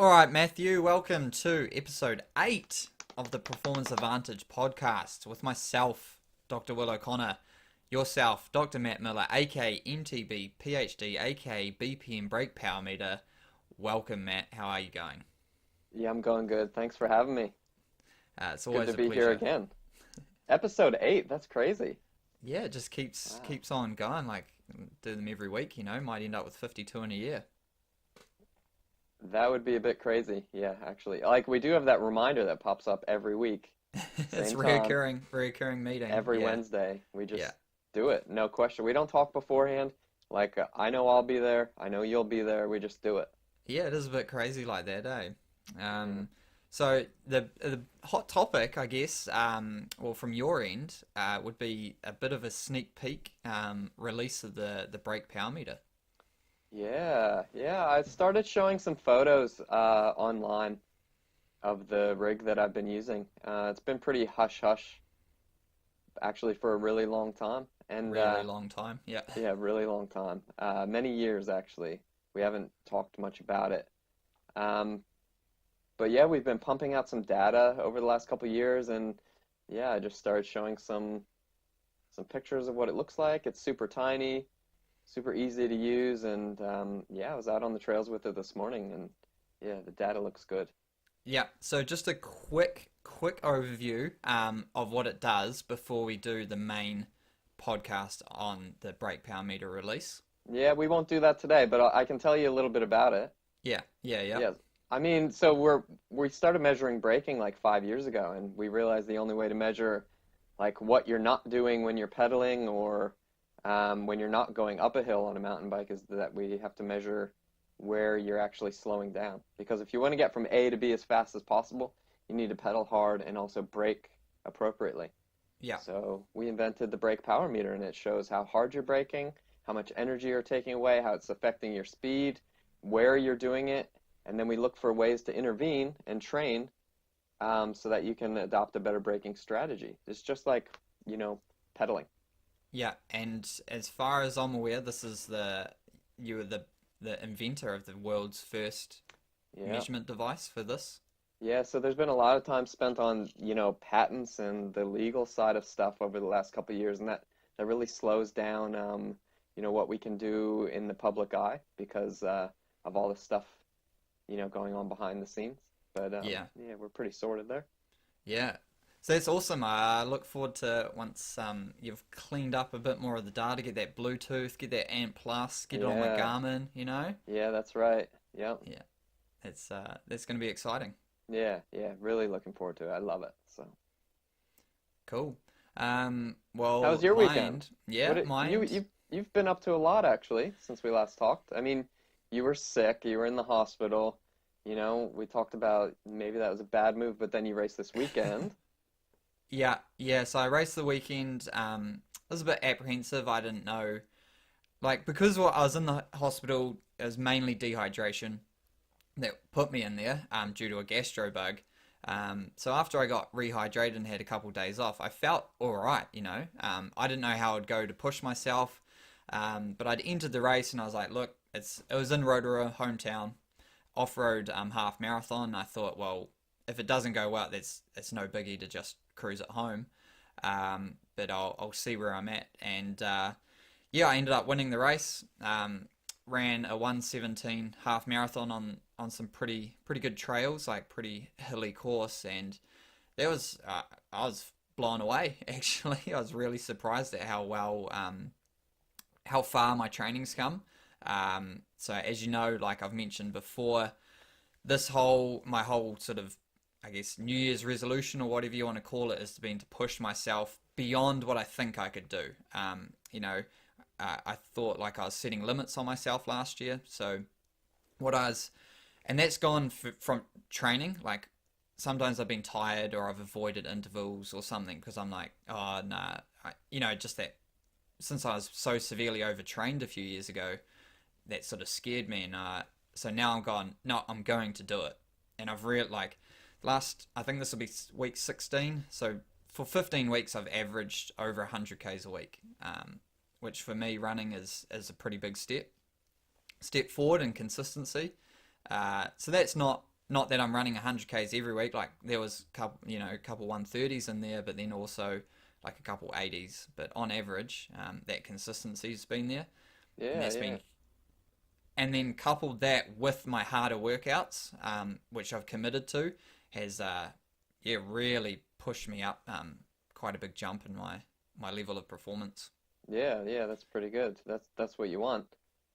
All right, Matthew, welcome to episode 8 of the Performance Advantage podcast with myself, Dr. Will O'Connor, yourself, Dr. Matt Miller, A.K.A MTB PhD, A.K.A BPM Brake Power Meter. Welcome, Matt. How are you going? Yeah, I'm going good. Thanks for having me. It's Good always to a be here pleasure. again. Episode 8, that's crazy. Yeah, it just keeps Wow. keeps on going. Like, do them every week, might end up with 52 in a year. That would be a bit crazy. Yeah, actually. Like we do have that reminder that pops up every week, It's same time, reoccurring meeting. every Yeah, Wednesday. We yeah. just do it. No question. We don't talk beforehand. Like I know I'll be there. I know you'll be there. We just do it. Yeah, it is a bit crazy like that, eh? Yeah. So the hot topic, I guess, well, from your end, would be a bit of a sneak peek release of the brake power meter. Yeah. I started showing some photos online of the rig that I've been using. It's been pretty hush hush actually for a really long time. And Really long time. Yeah. Yeah, really long time. Many years actually. We haven't talked much about it. Um, but yeah, we've been pumping out some data over the last couple of years, and yeah, I just started showing some pictures of what it looks like. It's super tiny, super easy to use, and yeah, I was out on the trails with it this morning, and yeah, the data looks good. Yeah. So just a quick overview of what it does before we do the main podcast on the brake power meter release. Yeah, we won't do that today, but I can tell you a little bit about it. Yeah. Yes. I mean, so we started measuring braking like 5 years ago, and we realized the only way to measure like what you're not doing when you're pedaling or when you're not going up a hill on a mountain bike is that we have to measure where you're actually slowing down. Because if you want to get from A to B as fast as possible, you need to pedal hard and also brake appropriately. Yeah. So we invented the brake power meter, and it shows how hard you're braking, how much energy you're taking away, how it's affecting your speed, where you're doing it, and then we look for ways to intervene and train so that you can adopt a better braking strategy. It's just like, pedaling. Yeah, and as far as I'm aware, this is you were the inventor of the world's first Yeah. measurement device for this. Yeah, so there's been a lot of time spent on, patents and the legal side of stuff over the last couple of years, and that really slows down, what we can do in the public eye because of all this stuff, going on behind the scenes. But Yeah, yeah, we're pretty sorted there. yeah. So that's awesome. I look forward to once you've cleaned up a bit more of the data, get that Bluetooth, get that Ant Plus, get it on my Yeah, Garmin. yeah, that's right. Yeah, Yeah, it's that's going to be exciting. yeah, really looking forward to it. I love it. So, Cool. how was Well, your weekend? mind, yeah, mind. You've been up to a lot actually since we last talked. I mean, you were sick, you were in the hospital. We talked about maybe that was a bad move, but then you raced this weekend. Yeah. So I raced the weekend. I was a bit apprehensive. I didn't know, like, because I was in the hospital. It was mainly dehydration that put me in there, due to a gastro bug. So after I got rehydrated and had a couple of days off, I felt all right. I didn't know how it'd go to push myself, but I'd entered the race and I was like, look, it was in Rotorua, hometown, off-road half marathon. I thought, well, if it doesn't go well, it's no biggie to just cruise at home. But I'll see where I'm at. And yeah, I ended up winning the race. Ran a 1:17 half marathon on some pretty good trails, like pretty hilly course, and that was I was blown away. Actually, I was really surprised at how well how far my training's come. So as you know, like I've mentioned before, my whole sort of, I guess, New Year's resolution or whatever you want to call it has been to push myself beyond what I think I could do. I thought like I was setting limits on myself last year. So what I was, and that's gone from training. Like sometimes I've been tired or I've avoided intervals or something because I'm like, oh nah, just that since I was so severely overtrained a few years ago, that sort of scared me. And so now I'm gone. No, I'm going to do it. And I've read like I think this will be week 16. So for 15 weeks, I've averaged over 100 Ks a week, which for me running is a pretty big step forward in consistency. So that's not not that I'm running 100Ks every week. Like there was a couple 130s in there, but then also like a couple 80s. But on average, that consistency's been there, and Yeah, that's yeah. been. And then coupled that with my harder workouts, which I've committed to, has really pushed me up quite a big jump in my level of performance. Yeah, yeah, that's pretty good. That's what you want.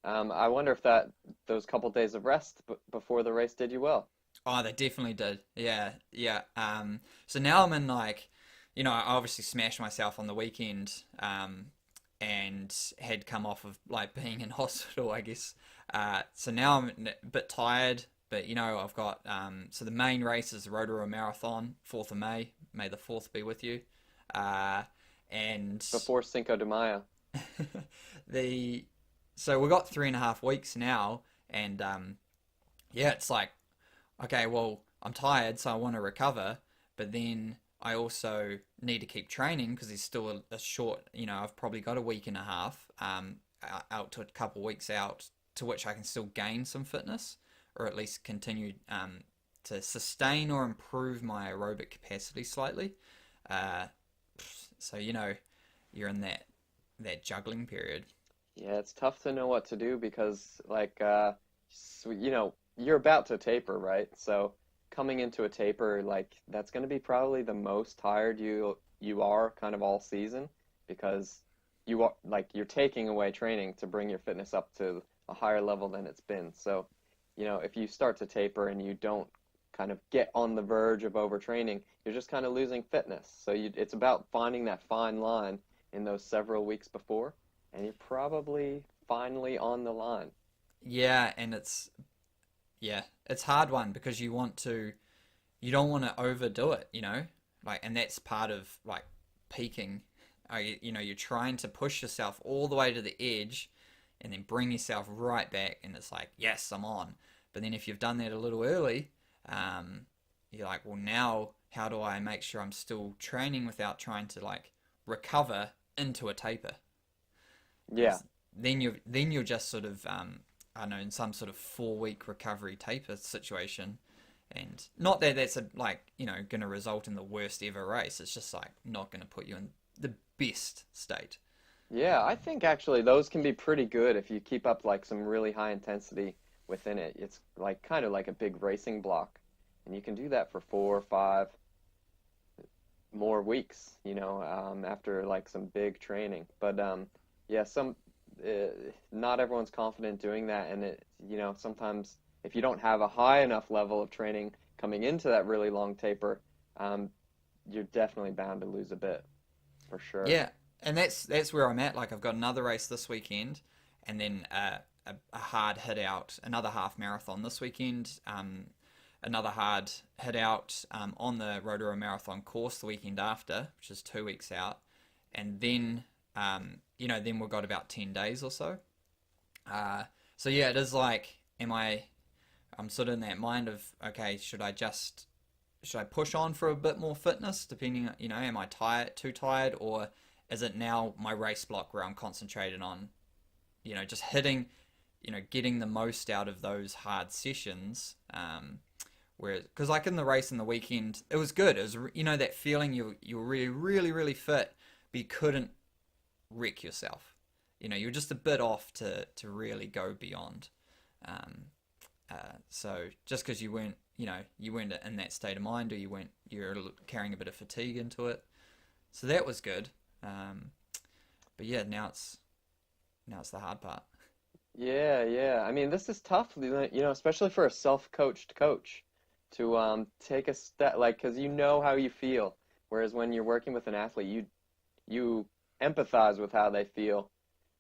I wonder if that those couple days of rest b before the race did you well. Oh, they definitely did. Yeah, yeah. So now I'm in like, I obviously smashed myself on the weekend, and had come off of like being in hospital, I guess. So now I'm a bit tired, but I've got so the main race is the Rotorua Marathon, 4th of May. May the 4th be with you. Uh, and Before Cinco de Mayo. the so we got 3.5 weeks now, and yeah, it's like okay, well, I'm tired, so I want to recover, but then I also need to keep training because there's still a short, I've probably got a week and a half, out to a couple weeks out, to which I can still gain some fitness, or at least continue to sustain or improve my aerobic capacity slightly. Uh, so you're in that juggling period. Yeah, it's tough to know what to do because you're about to taper, right? So coming into a taper, like that's going to be probably the most tired you are kind of all season because you are like you're taking away training to bring your fitness up to a higher level than it's been. So, if you start to taper and you don't kind of get on the verge of overtraining, you're just kind of losing fitness. So it's about finding that fine line in those several weeks before, and you're probably finally on the line. Yeah, and it's hard one because you don't want to overdo it, like, and that's part of like peaking. You're trying to push yourself all the way to the edge, and then bring yourself right back, and it's like, yes, I'm on. But then if you've done that a little early, you're like, well, now how do I make sure I'm still training without trying to like recover into a taper? Yeah. Because then you're just sort of I don't know, in some sort of 4 week recovery taper situation, and not that that's going to result in the worst ever race. It's just like not going to put you in the best state. Yeah, I think actually those can be pretty good if you keep up like some really high intensity within it. It's like kind of like a big racing block. And you can do that for 4 or 5 more weeks, after like some big training. But yeah, uh, not everyone's confident doing that, and sometimes if you don't have a high enough level of training coming into that really long taper, um, you're definitely bound to lose a bit for sure. Yeah, and that's where I'm at. Like I've got another race this weekend, and then a hard hit out, another half marathon this weekend. Another hard hit out on the Rotorua Marathon course the weekend after, which is 2 weeks out, and then then we've got about 10 days or so. So yeah, it is like, I'm sort of in that mind of okay, should I push on for a bit more fitness, depending on, am I tired, too tired, or is it now my race block where I'm concentrated on, just hitting, getting the most out of those hard sessions. Where, because like in the race in the weekend, it was good. It was, that feeling you were really, really, really fit, but you couldn't wreck yourself. You were just a bit off to really go beyond. Um, so just because you weren't in that state of mind, or you're carrying a bit of fatigue into it, so that was good. But yeah, now it's the hard part. Yeah, yeah. I mean, this is tough, especially for a self-coached coach to take a step, like, because you know how you feel. Whereas when you're working with an athlete, you empathize with how they feel,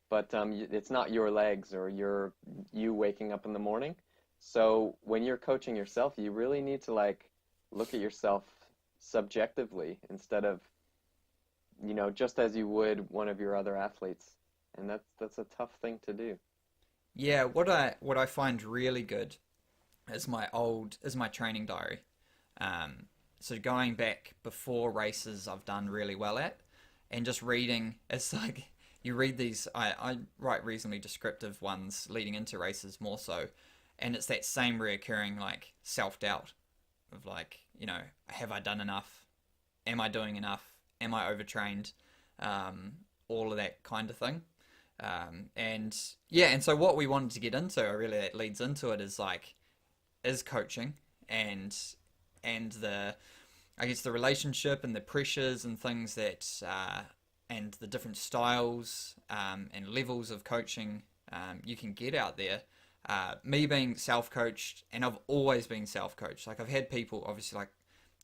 but it's not your legs or you waking up in the morning. So when you're coaching yourself, you really need to like look at yourself subjectively instead of, just as you would one of your other athletes. And that's a tough thing to do. Yeah, what I find really good is my training diary. So going back before races, I've done really well at, and just reading. It's like you read these. I write reasonably descriptive ones leading into races more so, And it's that same reoccurring like self-doubt of like, have I done enough? Am I doing enough? Am I overtrained? All of that kind of thing. And yeah, and so what we wanted to get into, really, that leads into it, is like, is coaching, and the, I guess, the relationship and the pressures and things that, and the different styles, and levels of coaching, you can get out there. Me being self-coached, and I've always been self-coached. Like, I've had people, obviously, like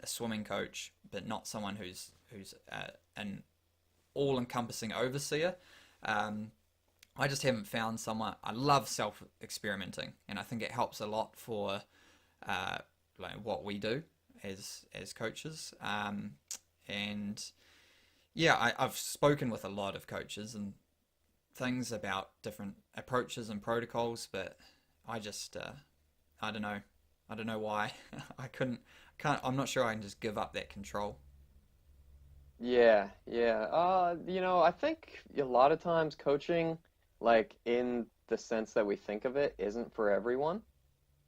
a swimming coach, but not someone who's an all-encompassing overseer. Um, I just haven't found someone. I love self-experimenting, and I think it helps a lot for, uh, like, what we do as coaches. And yeah, I've spoken with a lot of coaches and things about different approaches and protocols, but I just, I don't know. I don't know why. I can't. I'm not sure I can just give up that control. Yeah, yeah. I think a lot of times coaching, like in the sense that we think of it, isn't for everyone.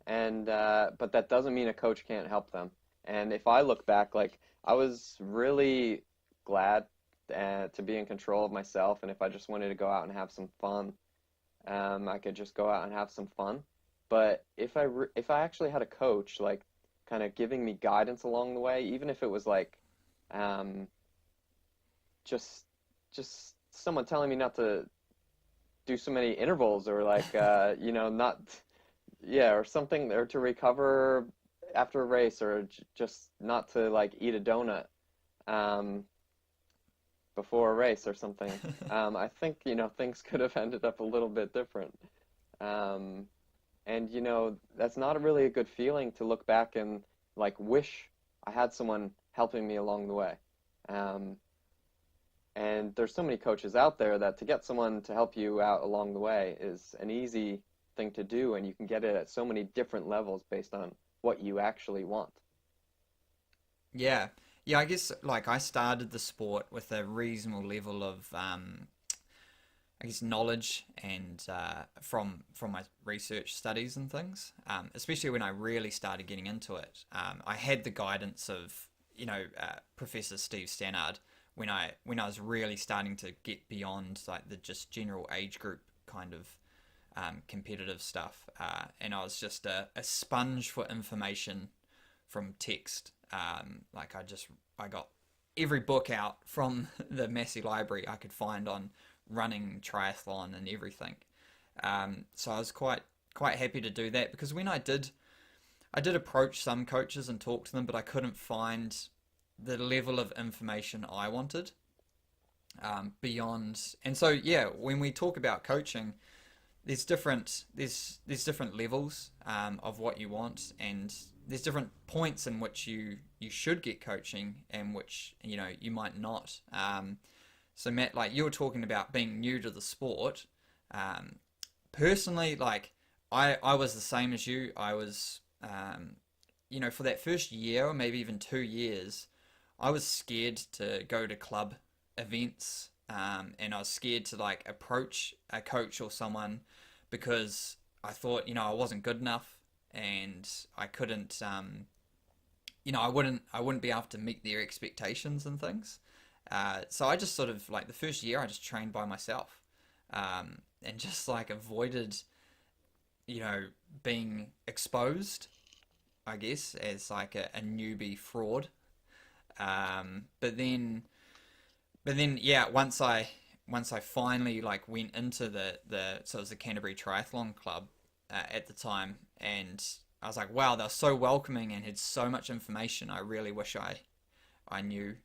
And but that doesn't mean a coach can't help them. And if I look back, like I was really glad to be in control of myself, and if I just wanted to go out and have some fun, I could just go out and have some fun. But if I actually had a coach, like kind of giving me guidance along the way, even if it was like um, just just someone telling me not to do so many intervals, or like not, yeah, or something, or to recover after a race, or just not to like eat a donut um, before a race or something. I think things could have ended up a little bit different. Um, and that's not really a good feeling to look back and like wish I had someone helping me along the way. Um, and there's so many coaches out there that to get someone to help you out along the way is an easy thing to do, and you can get it at so many different levels based on what you actually want. Yeah, yeah. I guess like I started the sport with a reasonable level of, I guess, knowledge, and from my research studies and things. Especially when I really started getting into it, I had the guidance of Professor Steve Stannard when I was really starting to get beyond like the just general age group kind of, competitive stuff, and I was just a sponge for information from text. Like I got every book out from the Massey Library I could find on running, triathlon, and everything. So I was quite happy to do that, because when I did approach some coaches and talk to them, but I couldn't find the level of information I wanted, beyond. And so yeah, when we talk about coaching, there's different levels, of what you want, and there's different points in which you should get coaching, and which you might not. So Matt, like you were talking about being new to the sport. Um, Personally, like I was the same as you. I was, for that first year or maybe even 2 years, I was scared to go to club events, and I was scared to like approach a coach or someone, because I thought I wasn't good enough, and I couldn't, I wouldn't be able to meet their expectations and things. So I just sort of like the first year I just trained by myself, and just like avoided, you know, being exposed, I guess, as like a newbie fraud. But then, yeah, once I finally like went into the so it was the Canterbury Triathlon Club, at the time, and I was like, wow, they're so welcoming and had so much information. I really wish I knew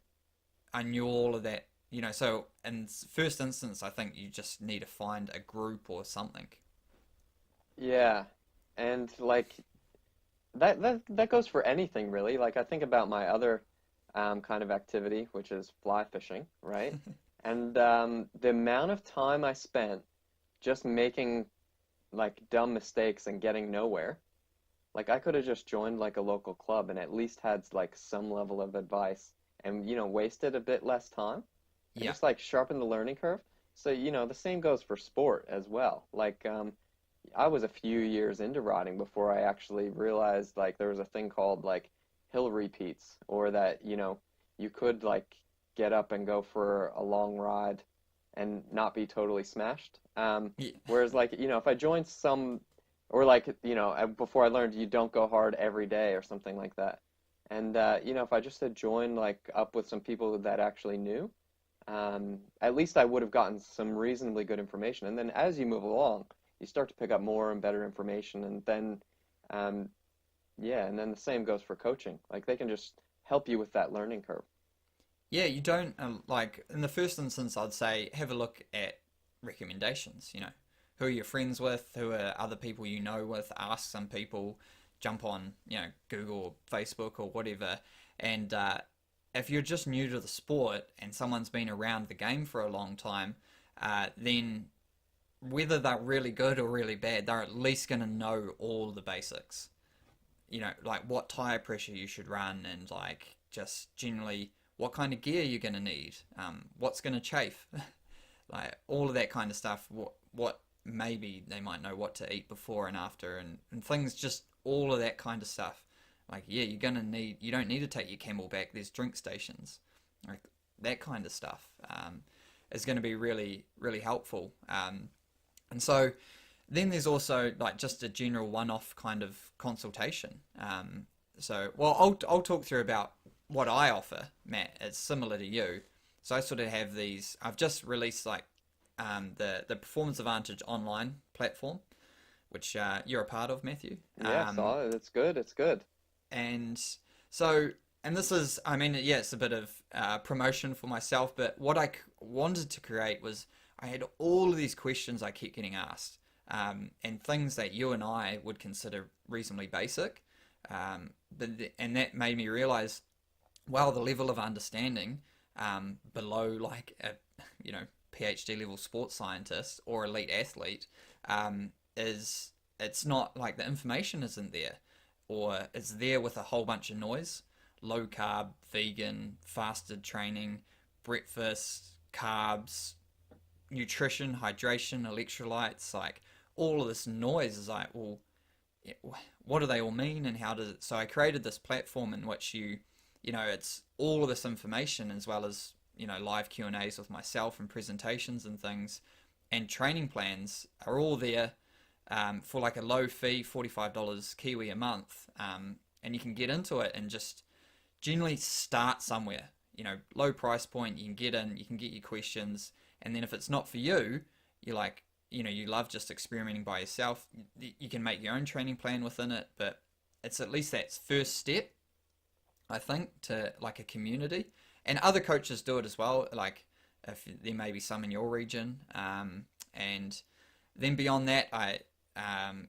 I knew all of that. So in first instance, I think you just need to find a group or something. Yeah, and like that goes for anything really. Like I think about my other kind of activity, which is fly fishing, right? And the amount of time I spent just making like dumb mistakes and getting nowhere. Like I could have just joined like a local club and at least had like some level of advice, and wasted a bit less time and Yeah. just like sharpen the learning curve. So the same goes for sport as well. Like I was a few years into riding before I actually realized like there was a thing called like hill repeats, or that, you could like get up and go for a long ride and not be totally smashed. Yeah. Whereas like, if I joined some, or like, before I learned you don't go hard every day or something like that. And if I just had joined like up with some people that actually knew, at least I would have gotten some reasonably good information. And then as you move along, you start to pick up more and better information, and then, um, yeah, and then the same goes for coaching. Like they can just help you with that learning curve. Yeah, you don't like in the first instance. I'd say have a look at recommendations. Who are your friends with? Who are other people you know with? Ask some people. Jump on Google or Facebook or whatever. And if you're just new to the sport and someone's been around the game for a long time, then whether they're really good or really bad, they're at least going to know all the basics. Like what tire pressure you should run, and like just generally what kind of gear you're going to need, what's going to chafe, like all of that kind of stuff. What maybe they might know what to eat before and after, and things, just all of that kind of stuff. Like, yeah, you don't need to take your Camelback. There's drink stations, like that kind of stuff is going to be really, really helpful. And so then there's also like just a general one-off kind of consultation. Well, I'll talk through about what I offer, Matt. It's similar to you. So I sort of have these. I've just released like the Performance Advantage online platform, which you're a part of, Matthew. Yeah, saw it. It's good. It's good. And so, and this is, I mean, yeah, it's a bit of promotion for myself, but what wanted to create was I had all of these questions I kept getting asked, and things that you and I would consider reasonably basic. And that made me realize, wow, the level of understanding below like a, PhD level sports scientist or elite athlete is, it's not like the information isn't there, or it's there with a whole bunch of noise. Low carb, vegan, fasted training, breakfast, carbs, nutrition, hydration, electrolytes, like all of this noise is like, well, what do they all mean, and how does it? So I created this platform in which it's all of this information, as well as live Q and A's with myself and presentations and things, and training plans are all there for like a low fee, $45 Kiwi a month, and you can get into it and just generally start somewhere. Low price point, you can get in, you can get your questions, and then if it's not for you, you're like, you love just experimenting by yourself, you can make your own training plan within it, but it's at least that first step, I think, to like a community. And other coaches do it as well, like if there may be some in your region. And then beyond that,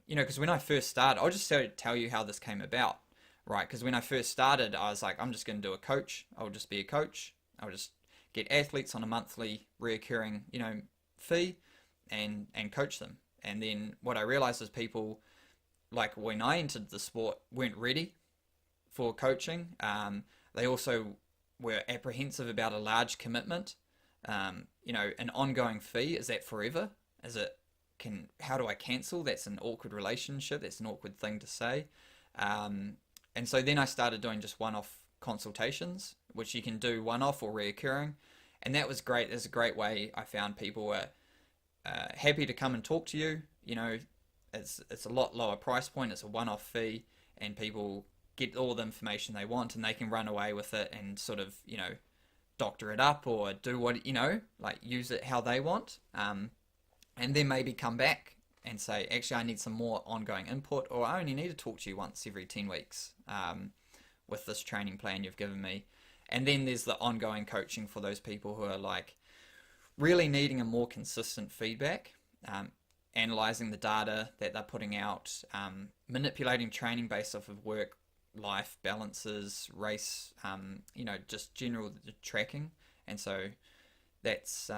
because when I first started, I'll just tell you how this came about, right? Because when I first started, I was like, I'm just going to do a coach. I'll just be a coach. I'll just get athletes on a monthly reoccurring, fee, and coach them. And then what I realized is people, like when I entered the sport, weren't ready for coaching. They also were apprehensive about a large commitment. An ongoing fee, is that forever? Is it, how do I cancel? That's an awkward relationship. That's an awkward thing to say. And so then I started doing just one-off consultations, which you can do one-off or reoccurring. And that was great. There's a great way. I found people were happy to come and talk to you. It's a lot lower price point. It's a one-off fee, and people get all the information they want, and they can run away with it and sort of, doctor it up or do what, like use it how they want. And then maybe come back and say, actually, I need some more ongoing input, or I only need to talk to you once every 10 weeks with this training plan you've given me. And then there's the ongoing coaching for those people who are like really needing a more consistent feedback, analyzing the data that they're putting out, manipulating training based off of work life balances, race, just general tracking. And so that's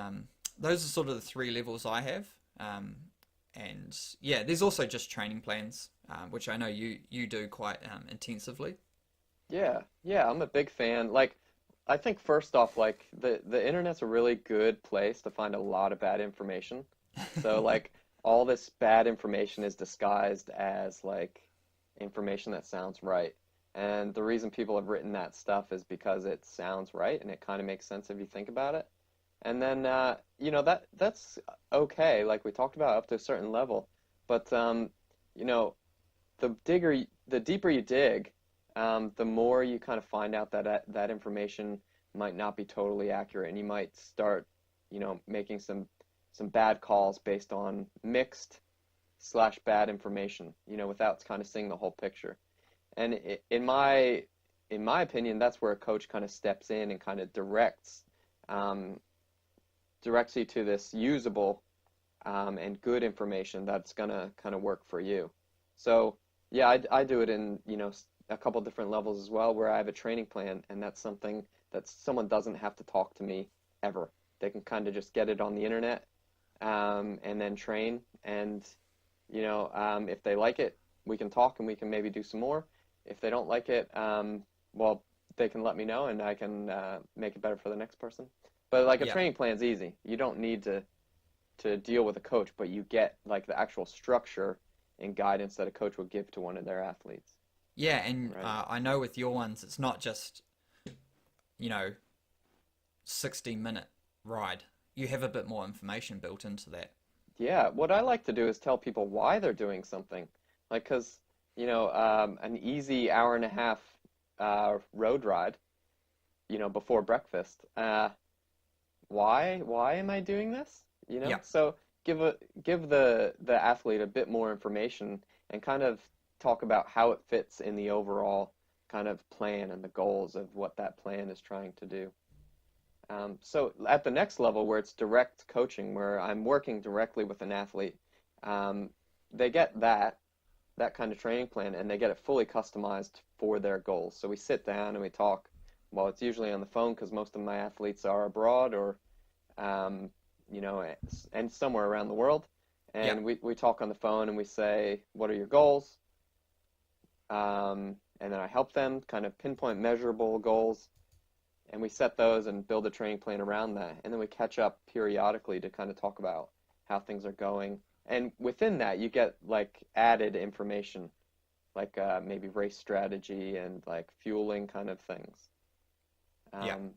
those are sort of the three levels I have. And yeah, there's also just training plans, which I know you do quite intensively. Yeah, I'm a big fan. Like, I think first off, like the internet's a really good place to find a lot of bad information. So like, all this bad information is disguised as like information that sounds right. And the reason people have written that stuff is because it sounds right and it kind of makes sense if you think about it. And then that's okay, like we talked about up to a certain level. But you know, the deeper you dig, the more you kind of find out that that information might not be totally accurate, and you might start, making some bad calls based on mixed slash bad information, without kind of seeing the whole picture. And in my opinion, that's where a coach kind of steps in and kind of um, directs you to this usable and good information that's gonna kind of work for you. So yeah, I do it in a couple different levels as well, where I have a training plan, and that's something that someone doesn't have to talk to me ever. They can kind of just get it on the internet, and then train. And if they like it, we can talk and we can maybe do some more. If they don't like it, well, they can let me know and I can make it better for the next person. But like a Yeah. training plan's easy. You don't need to deal with a coach, but you get like the actual structure and guidance that a coach would give to one of their athletes, Yeah, and right? I know with your ones, it's not just, you know, 60-minute ride. You have a bit more information built into that. Yeah, what I like to do is tell people why they're doing something. Like, 'cause, an easy hour and a half road ride, before breakfast. Why am I doing this? Yeah. So give the athlete a bit more information and kind of talk about how it fits in the overall kind of plan and the goals of what that plan is trying to do. So at the next level, where it's direct coaching, where I'm working directly with an athlete, um, they get that kind of training plan, and they get it fully customized for their goals. So we sit down and we talk. Well, it's usually on the phone because most of my athletes are abroad or um, and somewhere around the world. Yeah. And we talk on the phone and we say, what are your goals? And then I help them kind of pinpoint measurable goals, and we set those and build a training plan around that. And then we catch up periodically to kind of talk about how things are going. And within that, you get like added information, like maybe race strategy and like fueling kind of things. Yeah. Um,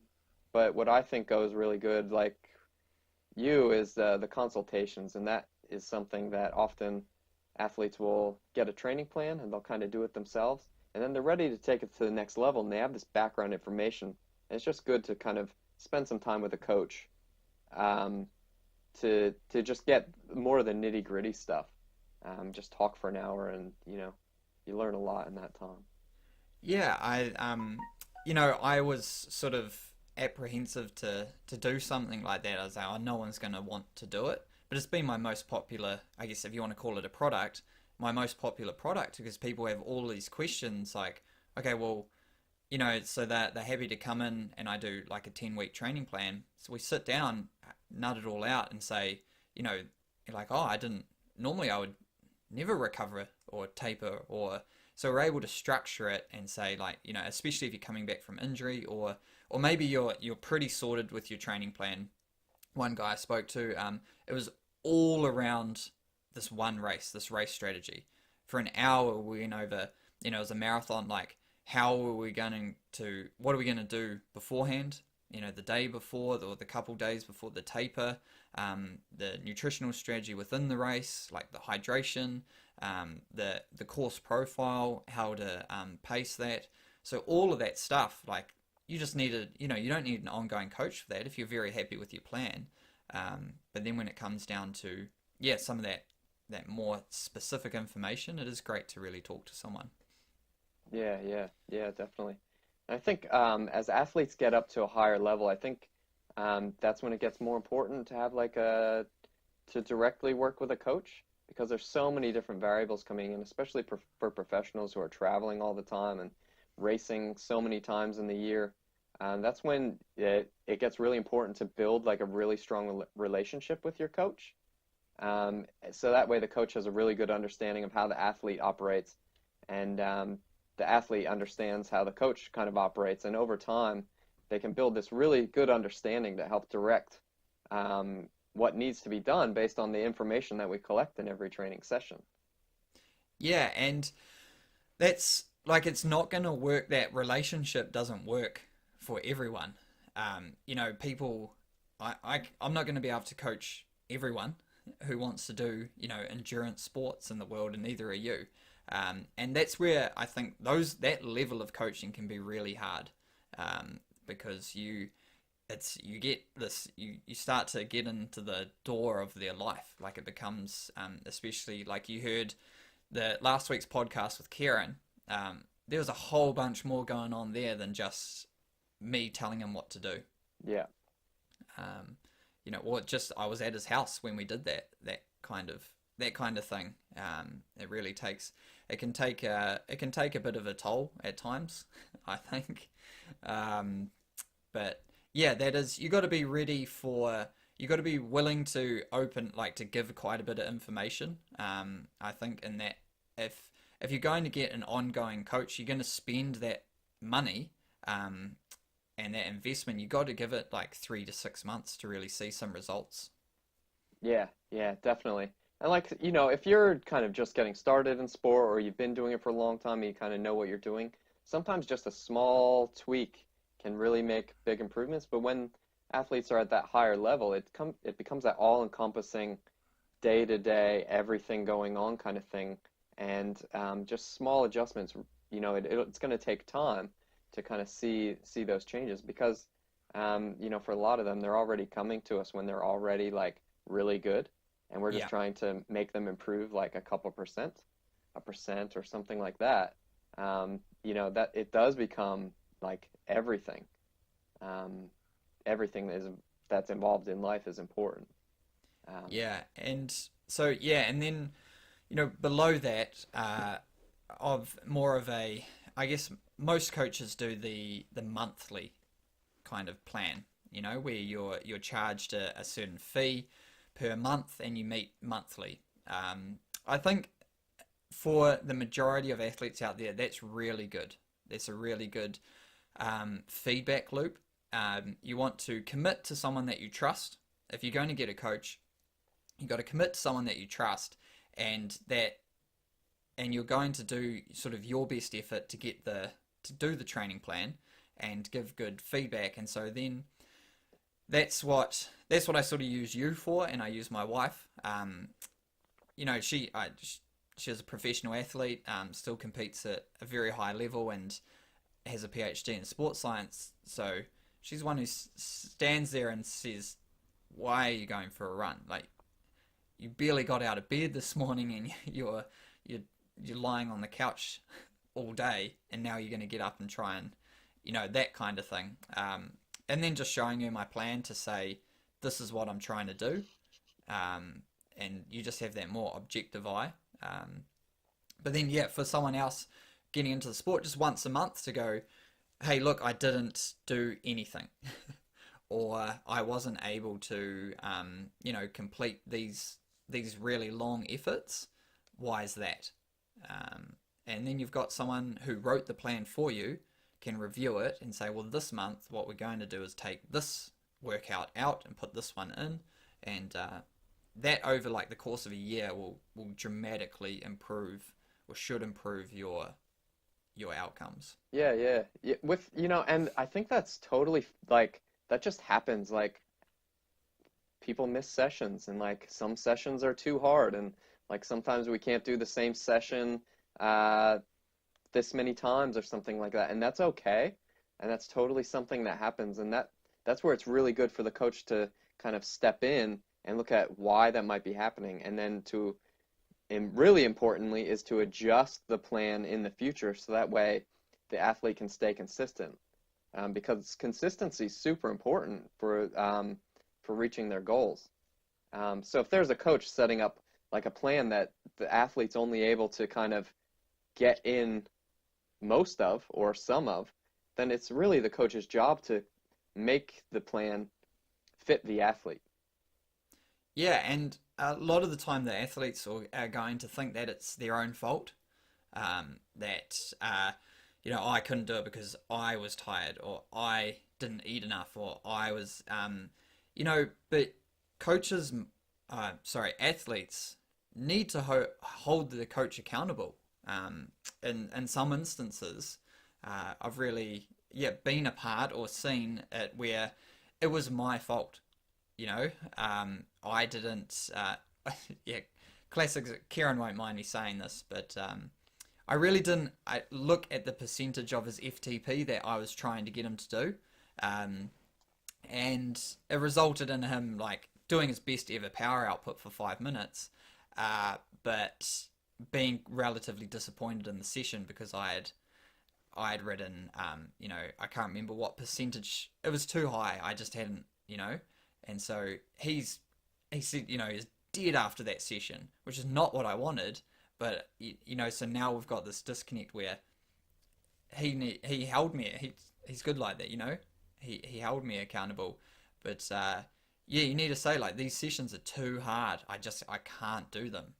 but what I think goes really good, like you, is the consultations, and that is something that often athletes will get a training plan and they'll kind of do it themselves, and then they're ready to take it to the next level, and they have this background information. And it's just good to kind of spend some time with a coach, um, to just get more of the nitty gritty stuff. Just talk for an hour, and you learn a lot in that time. Yeah, I was sort of apprehensive to do something like that. I was like, oh, no one's going to want to do it. But it's been my most popular, I guess if you want to call it a product, my most popular product, because people have all these questions like, okay, well, so that they're happy to come in and I do like a 10-week training plan. So we sit down, nut it all out and say, you know, like, oh, normally I would never recover or taper or, so we're able to structure it and say like, especially if you're coming back from injury or maybe you're pretty sorted with your training plan. One guy I spoke to, it was all around this race strategy. For an hour, we went over, it was a marathon, like, what are we going to do beforehand? The day before or the couple days before the taper, the nutritional strategy within the race, like the hydration, the course profile, how to pace that. So all of that stuff, like you just needed, you don't need an ongoing coach for that if you're very happy with your plan. But then when it comes down to, yeah, some of that more specific information, it is great to really talk to someone. Yeah, yeah, yeah, definitely. I think as athletes get up to a higher level, I think that's when it gets more important to have to directly work with a coach, because there's so many different variables coming in, especially for professionals who are traveling all the time and racing so many times in the year. That's when it gets really important to build like a really strong relationship with your coach. So that way the coach has a really good understanding of how the athlete operates, and the athlete understands how the coach kind of operates. And over time, they can build this really good understanding to help direct, um, what needs to be done based on the information that we collect in every training session. Yeah, and that's like it's not going to work. That relationship doesn't work for everyone. People. I'm not going to be able to coach everyone who wants to do endurance sports in the world, and neither are you. And that's where I think that level of coaching can be really hard, because you get this you start to get into the door of their life. Like it becomes, especially like you heard the last week's podcast with Kieran. There was a whole bunch more going on there than just me telling him what to do. Yeah. Or just I was at his house when we did that kind of thing. It really takes it can take a bit of a toll at times, I think. But yeah, that is you got to be ready for. You got to be willing to to give quite a bit of information. I think in that if you're going to get an ongoing coach, you're going to spend that money, and that investment. You got to give it like 3 to 6 months to really see some results. Yeah, yeah, definitely. And like, if you're kind of just getting started in sport or you've been doing it for a long time and you kind of know what you're doing, sometimes just a small tweak can really make big improvements. But when athletes are at that higher level, it becomes that all-encompassing day to day, everything going on kind of thing. And just small adjustments, it's going to take time to kind of see those changes because, for a lot of them, they're already coming to us when they're already like really good, and we're just Yeah, trying to make them improve like a couple percent, a percent or something like that. That it does become like everything. Um, Everything that's involved in life is important. Um, yeah, and so yeah, and then below that, of more of a, I guess most coaches do the monthly kind of plan, where you're charged a certain fee per month and you meet monthly. I think for the majority of athletes out there, that's really good. That's a really good feedback loop. You want to commit to someone that you trust. If you're going to get a coach, you got to commit to someone that you trust, and you're going to do sort of your best effort to do the training plan and give good feedback. And so then that's what I sort of use you for, and I use my wife. She's a professional athlete, still competes at a very high level, and has a PhD in sports science. So she's the one who stands there and says, "Why are you going for a run? Like you barely got out of bed this morning, and you're lying on the couch all day, and now you're going to get up and try and that kind of thing." And then just showing you my plan to say, "This is what I'm trying to do," and you just have that more objective eye. But then, yeah, for someone else getting into the sport, just once a month to go, "Hey, look, I didn't do anything," or "I wasn't able to, complete these really long efforts. Why is that?" And then you've got someone who wrote the plan for you, can review it and say, "Well, this month, what we're going to do is take this workout out and put this one in," and that over like the course of a year will dramatically improve or should improve your outcomes. yeah, yeah, yeah. And I think that's totally like that just happens. Like people miss sessions, and like some sessions are too hard, and like sometimes we can't do the same session uh, this many times or something like that, and that's okay, and that's totally something that happens, and that's where it's really good for the coach to kind of step in and look at why that might be happening, and then and really importantly is to adjust the plan in the future so that way the athlete can stay consistent, because consistency is super important for reaching their goals. So if there's a coach setting up like a plan that the athlete's only able to kind of get in most of or some of, then it's really the coach's job to make the plan fit the athlete. Yeah, and a lot of the time the athletes are going to think that it's their own fault. That "Oh, I couldn't do it because I was tired, or I didn't eat enough, or I was," but coaches, athletes need to hold the coach accountable. In some instances, I've really been a part or seen it where it was my fault. You know, I didn't. Yeah, classic. Kieran won't mind me saying this, but I really didn't. I look at the percentage of his FTP that I was trying to get him to do, um, and it resulted in him like doing his best ever power output for 5 minutes, but being relatively disappointed in the session because I had ridden, I can't remember what percentage. It was too high. I just hadn't, and so he said, he's dead after that session, which is not what I wanted. But so now we've got this disconnect where he held me. He's good like that, He held me accountable, but you need to say like these sessions are too hard. I can't do them.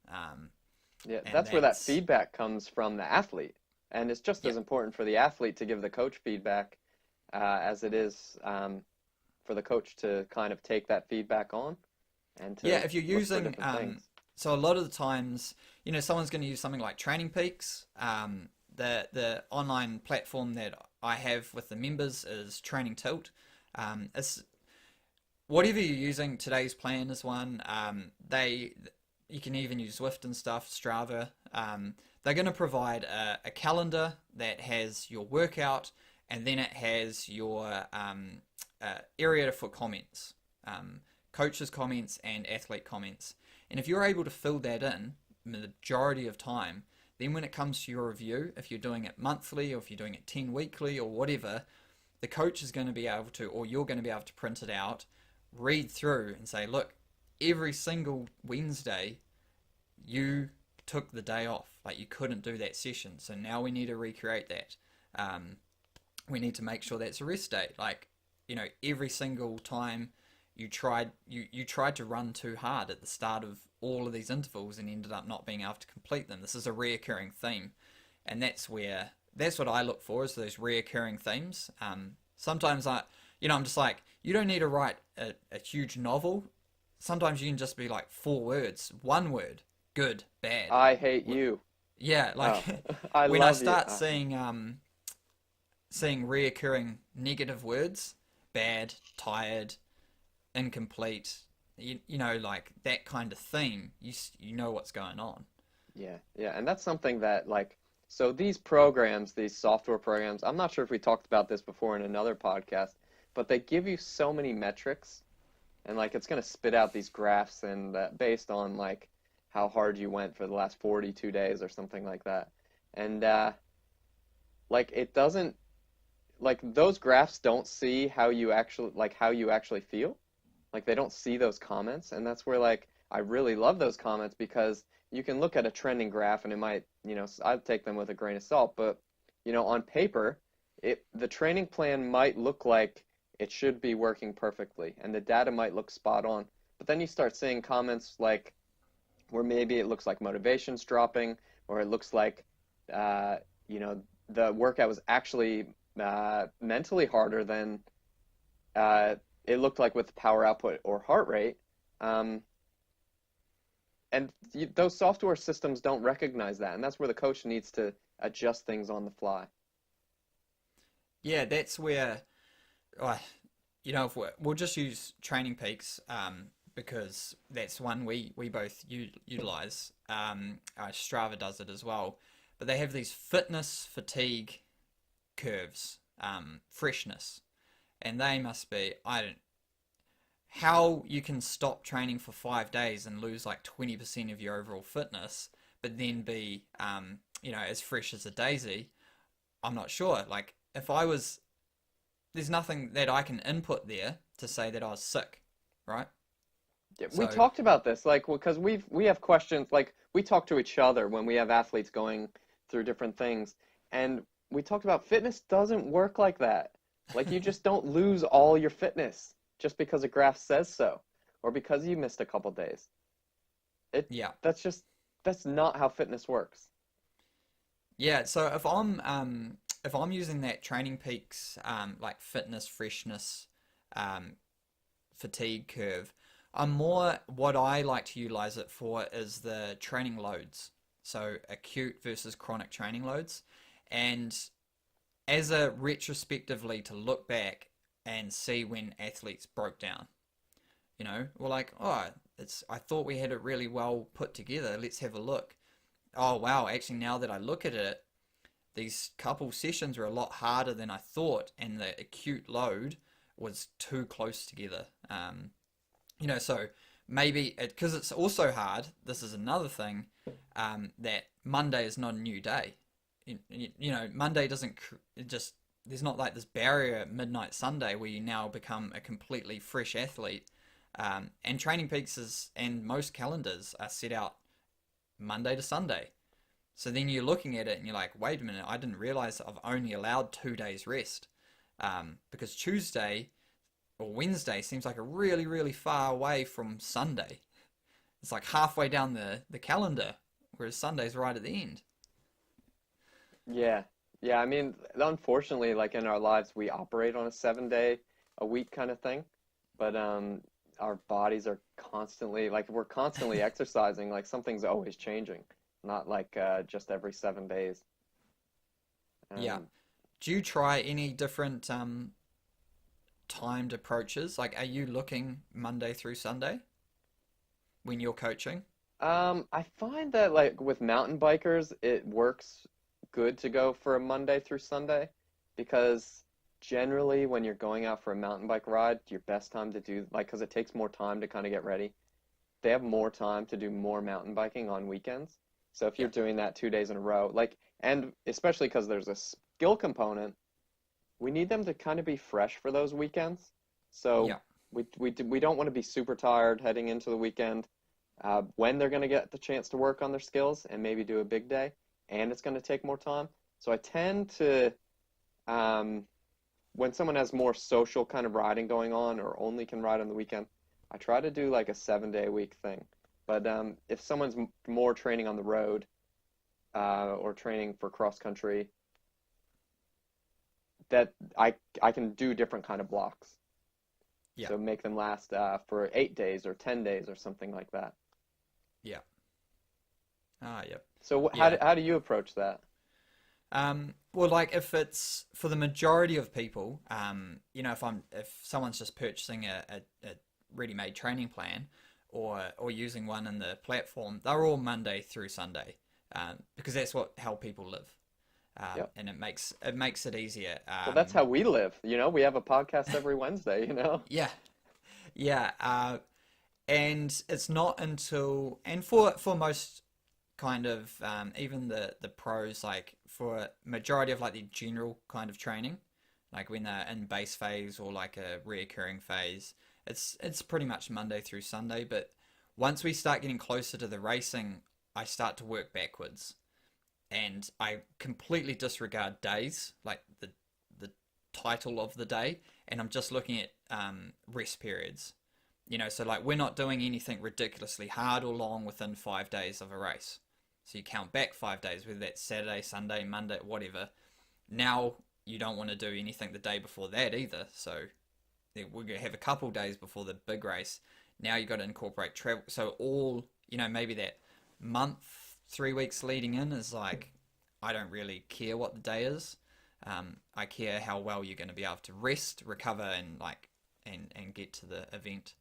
Yeah, And that's where that that's feedback comes from the athlete. And it's just as yeah, important for the athlete to give the coach feedback as it is for the coach to kind of take that feedback on and yeah. to If you're look for using different things. so a lot of the times, someone's going to use something like Training Peaks. The online platform that I have with the members is Training Tilt. It's whatever you're using. Today's Plan is one. You can even use Zwift and stuff, Strava. They're going to provide a calendar that has your workout, and then it has your area for comments, coaches' comments, and athlete comments. And if you're able to fill that in the majority of time, then when it comes to your review, if you're doing it monthly or if you're doing it 10 weekly or whatever, the coach is going to be able to, or you're going to be able to print it out, read through and say, look, every single Wednesday you took the day off. Like you couldn't do that session. So now we need to recreate that. We need to make sure that's a rest day. Like, every single time you tried to run too hard at the start of all of these intervals and ended up not being able to complete them. This is a reoccurring theme. And that's what I look for, is those reoccurring themes. Sometimes I'm just like, you don't need to write a huge novel. Sometimes you can just be like 4 words, one word, good, bad. I hate you. Yeah, like Oh, I when I love you. start seeing reoccurring negative words, bad, tired, incomplete, like that kind of theme, you know what's going on. Yeah, yeah, and that's something that so these programs, these software programs, I'm not sure if we talked about this before in another podcast, but they give you so many metrics, and it's going to spit out these graphs and based on how hard you went for the last 42 days or something like that. And it doesn't those graphs don't see how you actually feel. They don't see those comments, and that's where I really love those comments, because you can look at a trending graph and it might, I'd take them with a grain of salt, but on paper, the training plan might look like it should be working perfectly and the data might look spot on. But then you start seeing comments where maybe it looks like motivation's dropping, or it looks like the workout was actually mentally harder than it looked like with power output or heart rate. And those software systems don't recognize that, and that's where the coach needs to adjust things on the fly. Yeah, that's where, uh, if we'll just use Training Peaks, because that's one we both utilize. Strava does it as well, but they have these fitness fatigue curves, freshness, and they must be, I don't, how you can stop training for 5 days and lose like 20% of your overall fitness, but then be, as fresh as a daisy. I'm not sure. Like if I was, there's nothing that I can input there to say that I was sick, right? Yeah, we So talked about this, because we have questions, we talk to each other when we have athletes going through different things, and we talked about fitness doesn't work like that. You just don't lose all your fitness just because a graph says so, or because you missed a couple days. It yeah, that's not how fitness works. yeah. So if I'm using that Training Peaks like fitness freshness um, fatigue curve, I'm more, what I like to utilize it for is the training loads. So acute versus chronic training loads. And as a retrospectively to look back and see when athletes broke down. We're like, oh, I thought we had it really well put together. Let's have a look. Oh wow, actually now that I look at it, these couple sessions were a lot harder than I thought, and the acute load was too close together. So maybe because it's also hard. This is another thing, that Monday is not a new day. Monday doesn't it just there's not like this barrier at midnight Sunday where you now become a completely fresh athlete. And Training Peaks and most calendars are set out Monday to Sunday. So then you're looking at it and you're like, wait a minute, I didn't realize I've only allowed 2 days rest. Because Tuesday or Wednesday seems like a really, really far away from Sunday. It's like halfway down the calendar, whereas Sunday's right at the end. Yeah. Yeah, I mean, unfortunately, like in our lives, we operate on a 7 day a week kind of thing, but our bodies are constantly like we're constantly exercising, like something's always changing, not like just every 7 days. Yeah. Um, Do you try any different timed approaches? Like, are you looking Monday through Sunday when you're coaching? I find that like with mountain bikers, it works good to go for a Monday through Sunday because generally when you're going out for a mountain bike ride, your best time to do like because it takes more time to kind of get ready. They have more time to do more mountain biking on weekends. So if you're Yeah. doing that 2 days in a row, like and especially because there's a skill component, we need them to kind of be fresh for those weekends. So Yeah. we don't want to be super tired heading into the weekend when they're going to get the chance to work on their skills and maybe do a big day, and it's going to take more time. So I tend to, um, when someone has more social kind of riding going on or only can ride on the weekend, I try to do like a 7 day a week thing. But if someone's more training on the road or training for cross country, that I can do different kind of blocks. Yeah. So make them last for 8 days or 10 days or something like that. Yeah. Ah, yep. So Yeah. how do you approach that? Well, like if it's for the majority of people, if someone's just purchasing a ready-made training plan or using one in the platform, they're all Monday through Sunday, because that's how people live, Yep. and it makes it easier. Well, that's how we live. We have a podcast every Wednesday. Yeah, yeah, and it's not until and for most kind of even the pros, like for majority of like the general kind of training, like when they're in base phase or like a reoccurring phase, it's pretty much Monday through Sunday. But once we start getting closer to the racing, I start to work backwards, and I completely disregard days, like the title of the day, and I'm just looking at rest periods. So like we're not doing anything ridiculously hard or long within 5 days of a race. So you count back 5 days, whether that's Saturday, Sunday, Monday, whatever. Now you don't want to do anything the day before that either. So we're going to have a couple days before the big race. Now you've got to incorporate travel. So maybe that month, 3 weeks leading in is like, I don't really care what the day is. I care how well you're going to be able to rest, recover, and and get to the event.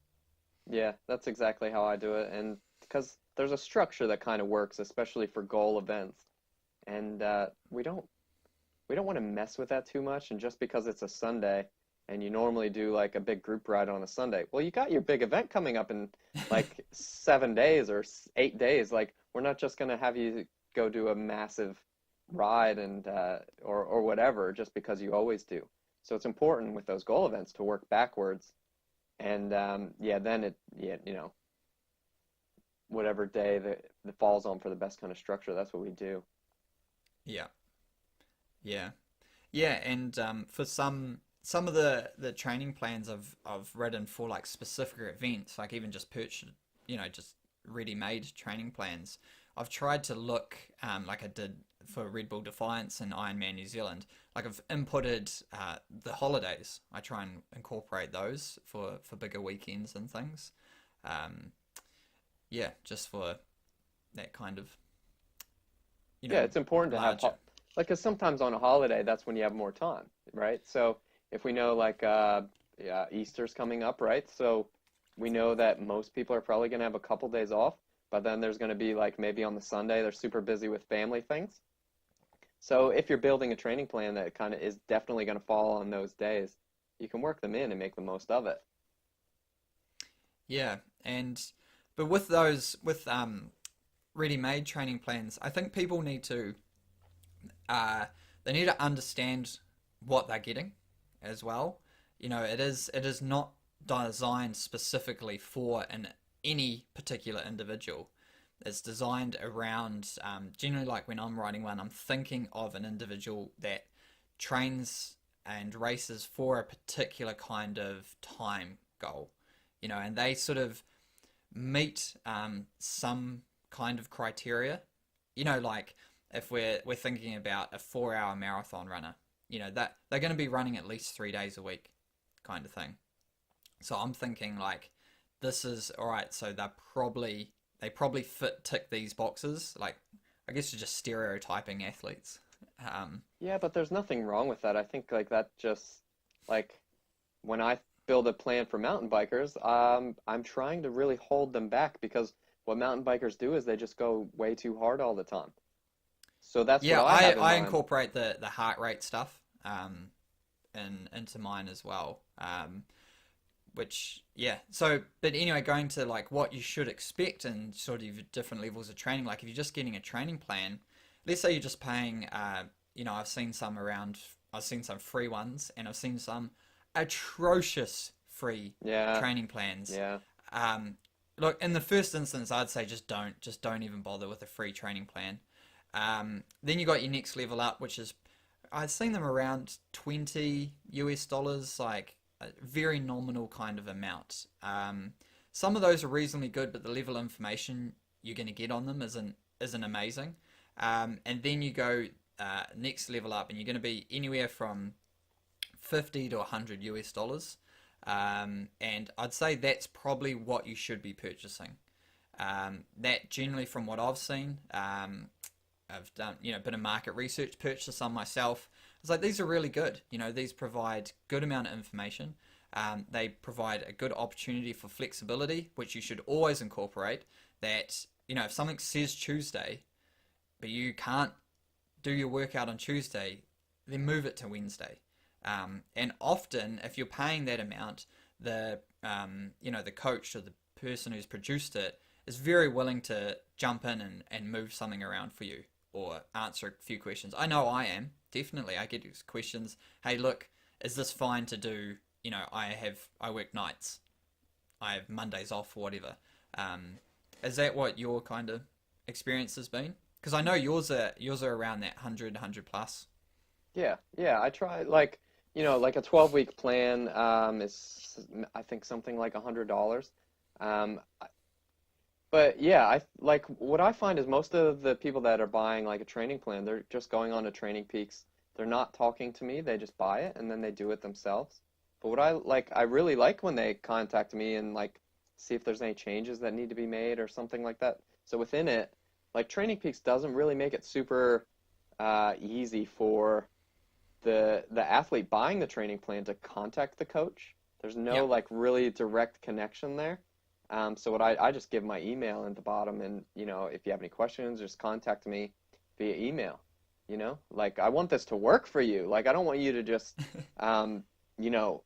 Yeah, that's exactly how I do it. And because there's a structure that kind of works, especially for goal events. And we don't want to mess with that too much. And just because it's a Sunday and you normally do like a big group ride on a Sunday, well, you got your big event coming up in like 7 days or 8 days. Like we're not just gonna have you go do a massive ride and or whatever just because you always do. So it's important with those goal events to work backwards. And yeah, then whatever day that falls on for the best kind of structure, that's what we do. Yeah, yeah, yeah. And for some of the training plans I've written for like specific events, like even just purchased, just ready-made training plans. I've tried to look like I did for Red Bull Defiance and Ironman New Zealand. Like I've inputted the holidays. I try and incorporate those for bigger weekends and things. Um, yeah, just for that kind of, Yeah, it's important to have larger. like, because sometimes on a holiday, that's when you have more time, right? So if we know like yeah, Easter's coming up, right? So we know that most people are probably going to have a couple days off, but then there's going to be like maybe on the Sunday they're super busy with family things. So if you're building a training plan that kind of is definitely going to fall on those days, you can work them in and make the most of it. Yeah, and but with those with ready-made training plans, I think people need to uh, they need to understand what they're getting as well. It is not designed specifically for any particular individual. It's designed around generally like when I'm writing one, I'm thinking of an individual that trains and races for a particular kind of time goal, and they sort of meet some kind of criteria. Like if we're thinking about a 4 hour marathon runner, that they're going to be running at least 3 days a week, kind of thing. So I'm thinking like this is all right. So they probably tick these boxes. Like I guess you're just stereotyping athletes. Um, Yeah, but there's nothing wrong with that. I think like that just like when I build a plan for mountain bikers, I'm trying to really hold them back because what mountain bikers do is they just go way too hard all the time. So that's what yeah, I I have in I mind. incorporate the heart rate stuff into mine as well. Which yeah, so but anyway, going to like what you should expect and sort of different levels of training. Like if you're just getting a training plan, let's say you're just paying. I've seen some free ones, and I've seen some atrocious free Yeah, training plans. yeah. Um, Look, in the first instance, I'd say just don't even bother with a free training plan. Then you got your next level up, which is I've seen them around $20, like a very nominal kind of amount. Some of those are reasonably good, but the level of information you're going to get on them isn't amazing. And then you go next level up, and you're going to be anywhere from 50 to $100. And I'd say that's probably what you should be purchasing. That generally, from what I've seen, I've done a bit of market research, purchased some myself. It's like these are really good. These provide good amount of information. They provide a good opportunity for flexibility, which you should always incorporate. That if something says Tuesday, but you can't do your workout on Tuesday, then move it to Wednesday. And often, if you're paying that amount, the coach or the person who's produced it is very willing to jump in and move something around for you or answer a few questions. I know I am definitely. I get questions. Hey, look, is this fine to do? I work nights. I have Mondays off or whatever. Um, is that what your kind of experience has been? Because I know yours are around that 100 plus. Yeah, yeah, I try like, like a 12-week plan is I think something like $100. But yeah, I like what I find is most of the people that are buying like a training plan, they're just going on to Training Peaks. They're not talking to me, they just buy it and then they do it themselves. But what I really like when they contact me and like see if there's any changes that need to be made or something like that. So within it, like Training Peaks doesn't really make it super easy for the athlete buying the training plan to contact the coach. There's no Yep. like really direct connection there. So what I just give my email at the bottom, and if you have any questions, just contact me via email. Like I want this to work for you. Like I don't want you to just um, you know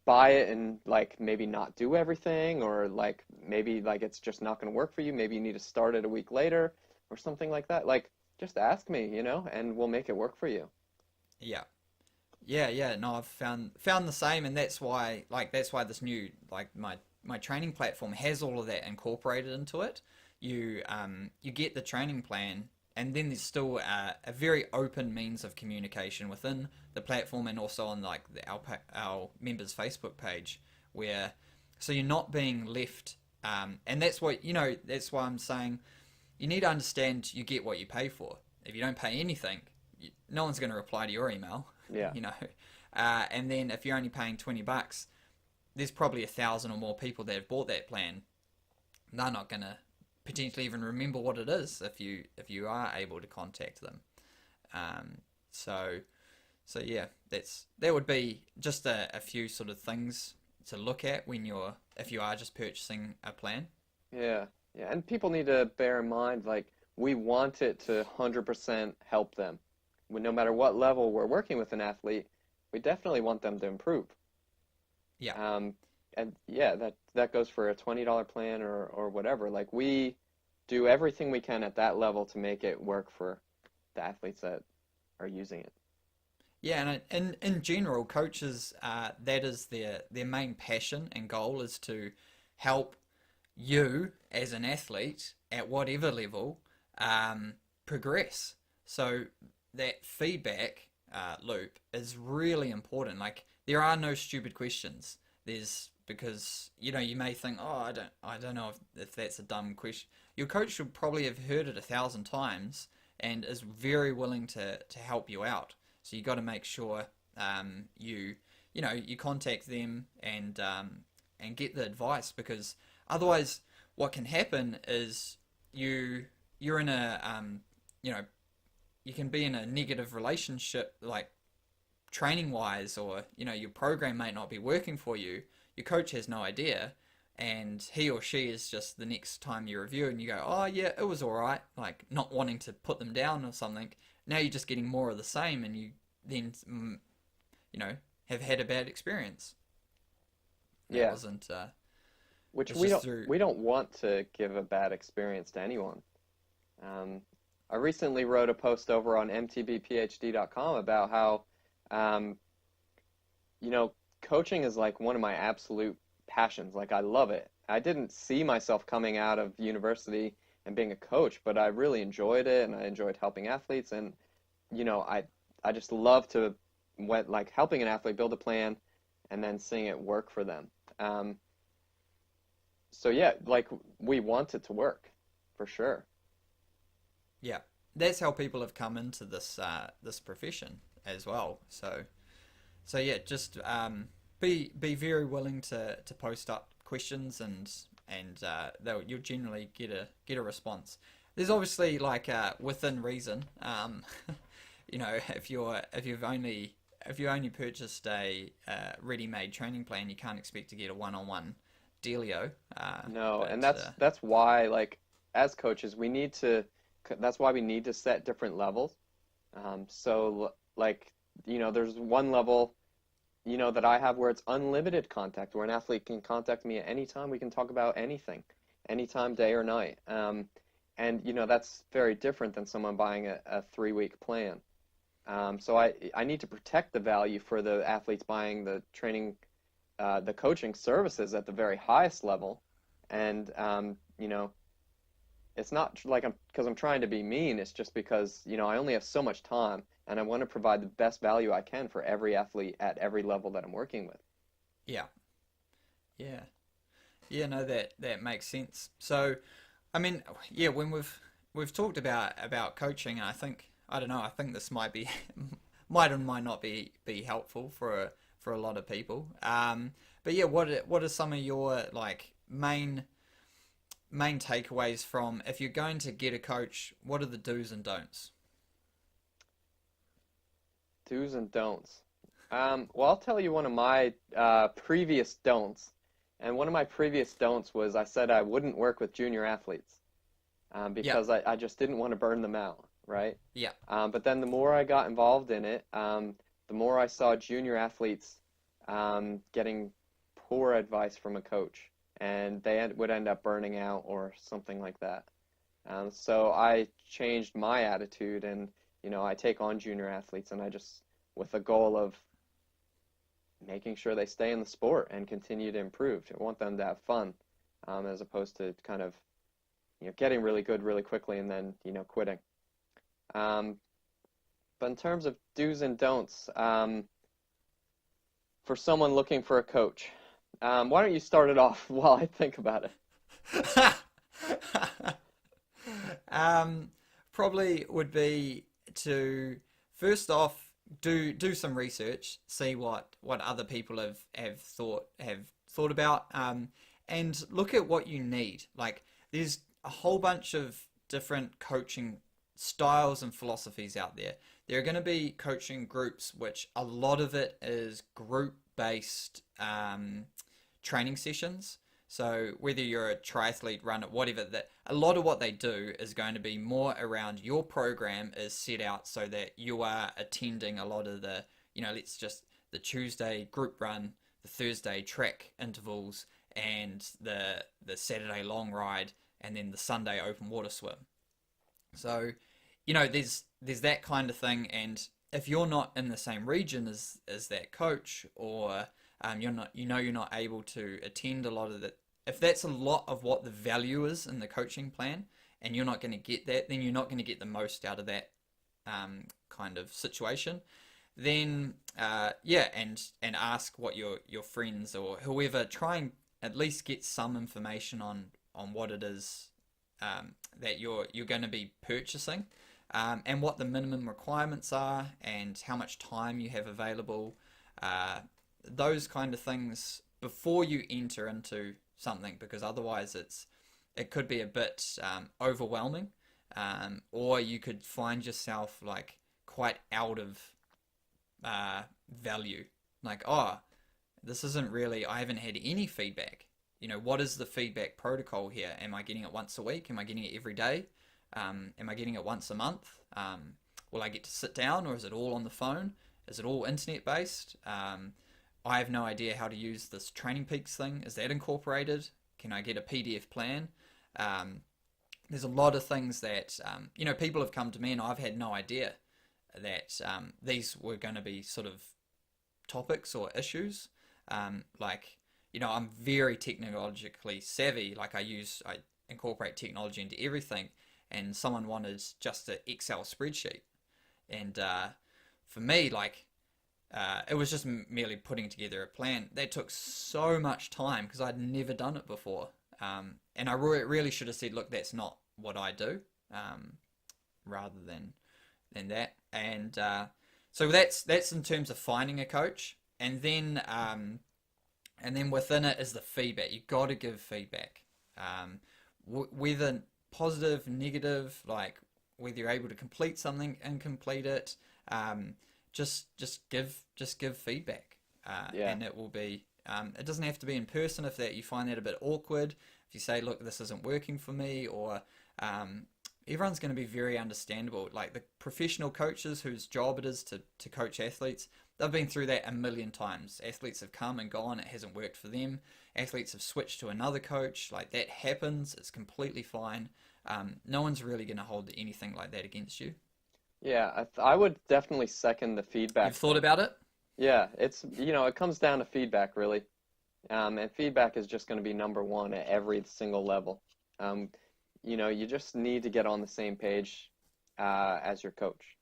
buy it and like maybe not do everything, or like maybe like it's just not going to work for you. Maybe you need to start it a week later or something like that. Like just ask me, and we'll make it work for you. Yeah. Yeah, yeah. No, I've found the same, and that's why this new like my training platform has all of that incorporated into it. You get the training plan, and then there's still a very open means of communication within the platform, and also on like our members Facebook page, where so you're not being left. And that's what That's why I'm saying you need to understand you get what you pay for. If you don't pay anything, no one's going to reply to your email. Yeah. you know. And then if you're only paying $20, there's probably 1,000 or more people that have bought that plan. They're not gonna potentially even remember what it is if you are able to contact them. Um, so so yeah, that would be just a few sort of things to look at when if you are just purchasing a plan. Yeah, yeah, and people need to bear in mind, like, we want it to 100% help them. No matter what level we're working with an athlete, we definitely want them to improve. Yeah. Um, and yeah, that goes for a $20 plan or whatever. Like, we do everything we can at that level to make it work for the athletes that are using it. Yeah, and in general, coaches, that is their main passion and goal is to help you as an athlete at whatever level progress. So that feedback loop is really important. Like there are no stupid questions. There's because you may think, oh, I don't know if that's a dumb question. Your coach should probably have heard it 1,000 times and is very willing to help you out. So you got to make sure you contact them and get the advice because otherwise, what can happen is you're in a you know you can be in a negative relationship like training wise, or your program might not be working for you. Your coach has no idea, and he or she is just the next time you review and you go, oh yeah, it was all right, like not wanting to put them down or something. Now you're just getting more of the same, and you then you know have had a bad experience. That Yeah, wasn't which it's we just don't through. we don't want to give a bad experience to anyone. Um, I recently wrote a post over on mtbphd.com about how, um, you know, coaching is like one of my absolute passions. Like I love it. I didn't see myself coming out of university and being a coach, but I really enjoyed it and I enjoyed helping athletes and I just love to like helping an athlete build a plan and then seeing it work for them. Um, so yeah, like we want it to work for sure. Yeah, that's how people have come into this profession as well. So yeah, just be very willing to post up questions and you'll generally get a response. There's obviously like within reason. If you only purchased a ready-made training plan, you can't expect to get a one-on-one dealio. No, and But that's why like as coaches that's why we need to set different levels. Like there's one level that I have where it's unlimited contact, where an athlete can contact me at any time. We can talk about anything, anytime, day or night. And that's very different than someone buying a 3-week plan. So I need to protect the value for the athletes buying the training, the coaching services at the very highest level. And it's not like because I'm trying to be mean. It's just because I only have so much time, and I want to provide the best value I can for every athlete at every level that I'm working with. yeah, yeah, yeah. No, that makes sense. So, I mean, yeah, when we've talked about coaching, and I don't know. I think this might be might or might not be helpful for a lot of people. But yeah, what are some of your like main takeaways from if you're going to get a coach? What are the do's and don'ts? Do's and don'ts. Well, I'll tell you one of my previous don'ts. And one of my previous don'ts was I said I wouldn't work with junior athletes Yeah, because I just didn't want to burn them out, right? yeah, But then the more I got involved in it, the more I saw junior athletes getting poor advice from a coach, and would end up burning out or something like that. So I changed my attitude, and I take on junior athletes, and I just with the goal of making sure they stay in the sport and continue to improve. I want them to have fun, as opposed to kind of getting really good really quickly and then quitting. Um, but in terms of do's and don'ts, for someone looking for a coach, why don't you start it off while I think about it? um, probably would be to first off do some research, see what other people have thought about, and look at what you need. Like, there's a whole bunch of different coaching styles and philosophies out there. There are going to be coaching groups, which a lot of it is group based training sessions. So whether you're a triathlete, runner, whatever, that a lot of what they do is going to be more around your program is set out so that you are attending a lot of the, let's just the Tuesday group run, the Thursday track intervals, and the Saturday long ride, and then the Sunday open water swim. So, there's that kind of thing, and if you're not in the same region as that coach, or you're not able to attend a lot of the, if that's a lot of what the value is in the coaching plan, and you're not going to get that, then you're not going to get the most out of that kind of situation. Then and ask what your friends or whoever, try and at least get some information on what it is that you're going to be purchasing, and what the minimum requirements are, and how much time you have available, those kind of things before you enter into something, because otherwise it could be a bit overwhelming, or you could find yourself like quite out of value. Like, oh, this isn't really, I haven't had any feedback. What is the feedback protocol here? Am I getting it once a week? Am I getting it every day? Am I getting it once a month? Will I get to sit down, or is it all on the phone? Is it all internet based? I have no idea how to use this Training Peaks thing. Is that incorporated? Can I get a PDF plan? There's a lot of things that, people have come to me and I've had no idea that these were going to be sort of topics or issues. I'm very technologically savvy. Like, I incorporate technology into everything, and someone wanted just an Excel spreadsheet. And for me, it was just merely putting together a plan. That took so much time because I'd never done it before. And I really should have said, look, that's not what I do, rather than that. And so that's in terms of finding a coach. And then within it is the feedback. You got to give feedback, whether positive, negative, like whether you're able to complete something and complete it. Just give feedback, and it will be. It doesn't have to be in person if that you find that a bit awkward. If you say, look, this isn't working for me, or everyone's going to be very understandable. Like the professional coaches whose job it is to coach athletes, they've been through that a million times. Athletes have come and gone. It hasn't worked for them. Athletes have switched to another coach. Like, that happens. It's completely fine. No one's really going to hold anything like that against you. Yeah, I would definitely second the feedback. You've thought about it? Yeah, it's, it comes down to feedback, really. And feedback is just going to be number one at every single level. You just need to get on the same page as your coach.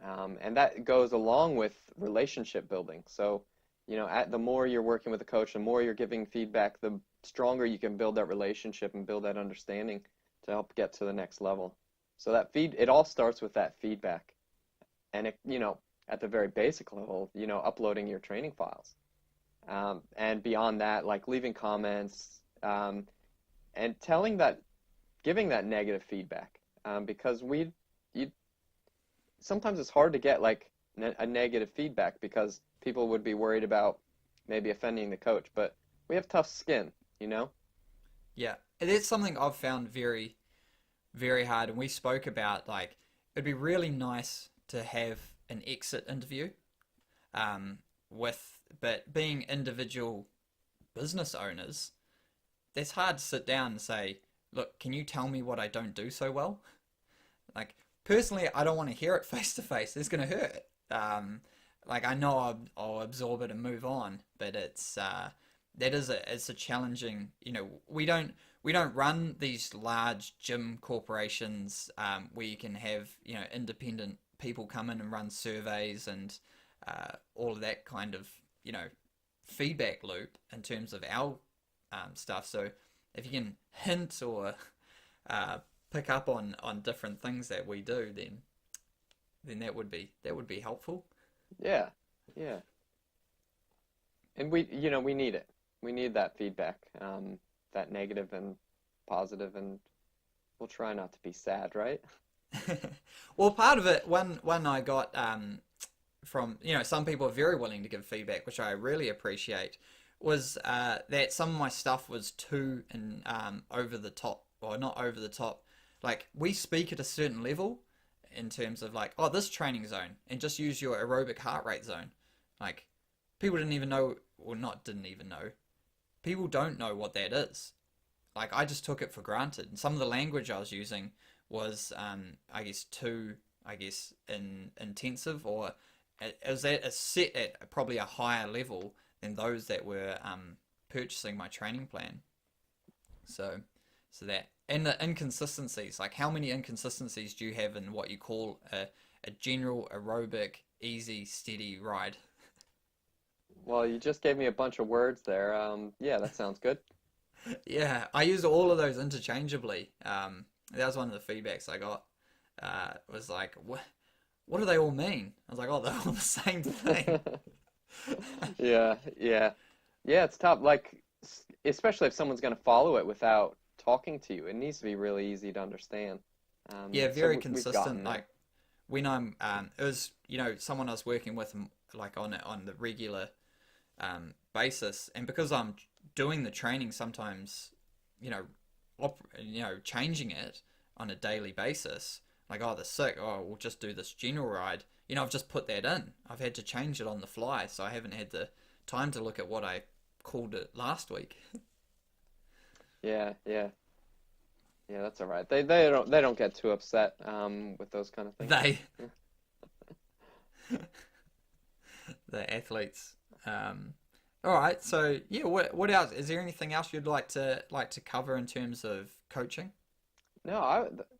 And that goes along with relationship building. So, the more you're working with a coach, the more you're giving feedback, the stronger you can build that relationship and build that understanding to help get to the next level. So it all starts with that feedback. And at the very basic level, uploading your training files. And beyond that, like leaving comments, and giving that negative feedback. Because sometimes it's hard to get like a negative feedback because people would be worried about maybe offending the coach, but we have tough skin, Yeah, it is something I've found very, very hard, and we spoke about, like, it'd be really nice to have an exit interview, but being individual business owners, that's hard to sit down and say, look, can you tell me what I don't do so well? Like, personally, I don't want to hear it face to face. It's going to hurt. I know I'll absorb it and move on, but it's a challenging. We don't run these large gym corporations where you can have independent people come in and run surveys and all of that kind of feedback loop in terms of our stuff. So if you can hint or pick up on different things that we do, then that would be helpful. Yeah, yeah. And we need it. We need that feedback, that negative and positive, and we'll try not to be sad, right? Well, part of it, one I got from, some people are very willing to give feedback, which I really appreciate, was that some of my stuff was too over the top, or not over the top. Like, we speak at a certain level in terms of like, oh, this training zone, and just use your aerobic heart rate zone. Like, people didn't even know, or not didn't even know. People don't know what that is. Like, I just took it for granted. And some of the language I was using was, I guess, too, intensive, or it was at a set at probably a higher level than those that were purchasing my training plan. So, so that, and the inconsistencies, like how many inconsistencies do you have in what you call a general aerobic easy steady ride? Well, you just gave me a bunch of words there. Yeah, that sounds good. Yeah, I use all of those interchangeably. That was one of the feedbacks I got. Was like, what do they all mean? I was like, oh, they're all the same thing. Yeah, yeah. Yeah, it's tough. Like, especially if someone's going to follow it without talking to you, it needs to be really easy to understand. Yeah, So very we've consistent. gotten there. Like when it was, someone I was working with, like on the regular basis, and because I'm doing the training sometimes, you know, changing it on a daily basis. Like, oh, the sick, oh, we'll just do this general ride. I've just put that in. I've had to change it on the fly, so I haven't had the time to look at what I called it last week. Yeah, yeah, yeah. That's all right. They don't get too upset with those kind of things. They, the athletes. All right, so yeah, what else? Is there anything else you'd like to cover in terms of coaching? No,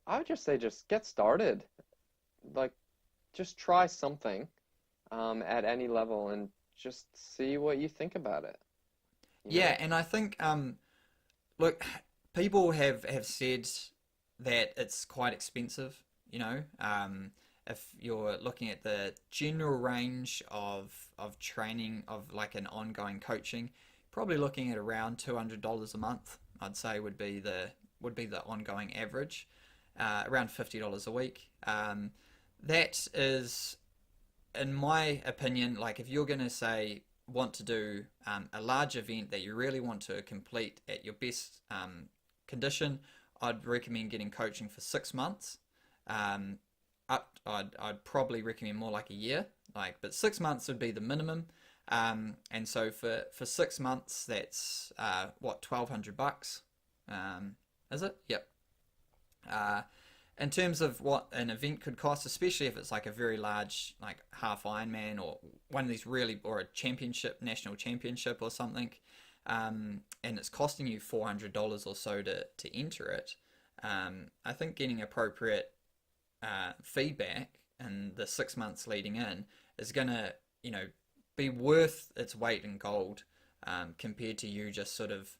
I would just say just get started. Like, just try something at any level and just see what you think about it, you Yeah, know? and I think look, people have said that it's quite expensive. If you're looking at the general range of training of like an ongoing coaching, probably looking at around $200 a month. I'd say would be the ongoing average, around $50 a week. That is, in my opinion, like if you're going to say want to do a large event that you really want to complete at your best condition, I'd recommend getting coaching for 6 months. Um, I'd probably recommend more like a year, but 6 months would be the minimum. And so for 6 months, that's what, $1,200. Is it? Yep. Uh, in terms of what an event could cost, especially if it's like a very large, like half Ironman or one of these really, or a championship, national championship or something, and it's costing you $400 or so to enter it, I think getting appropriate feedback in the 6 months leading in is gonna, be worth its weight in gold, compared to you just sort of,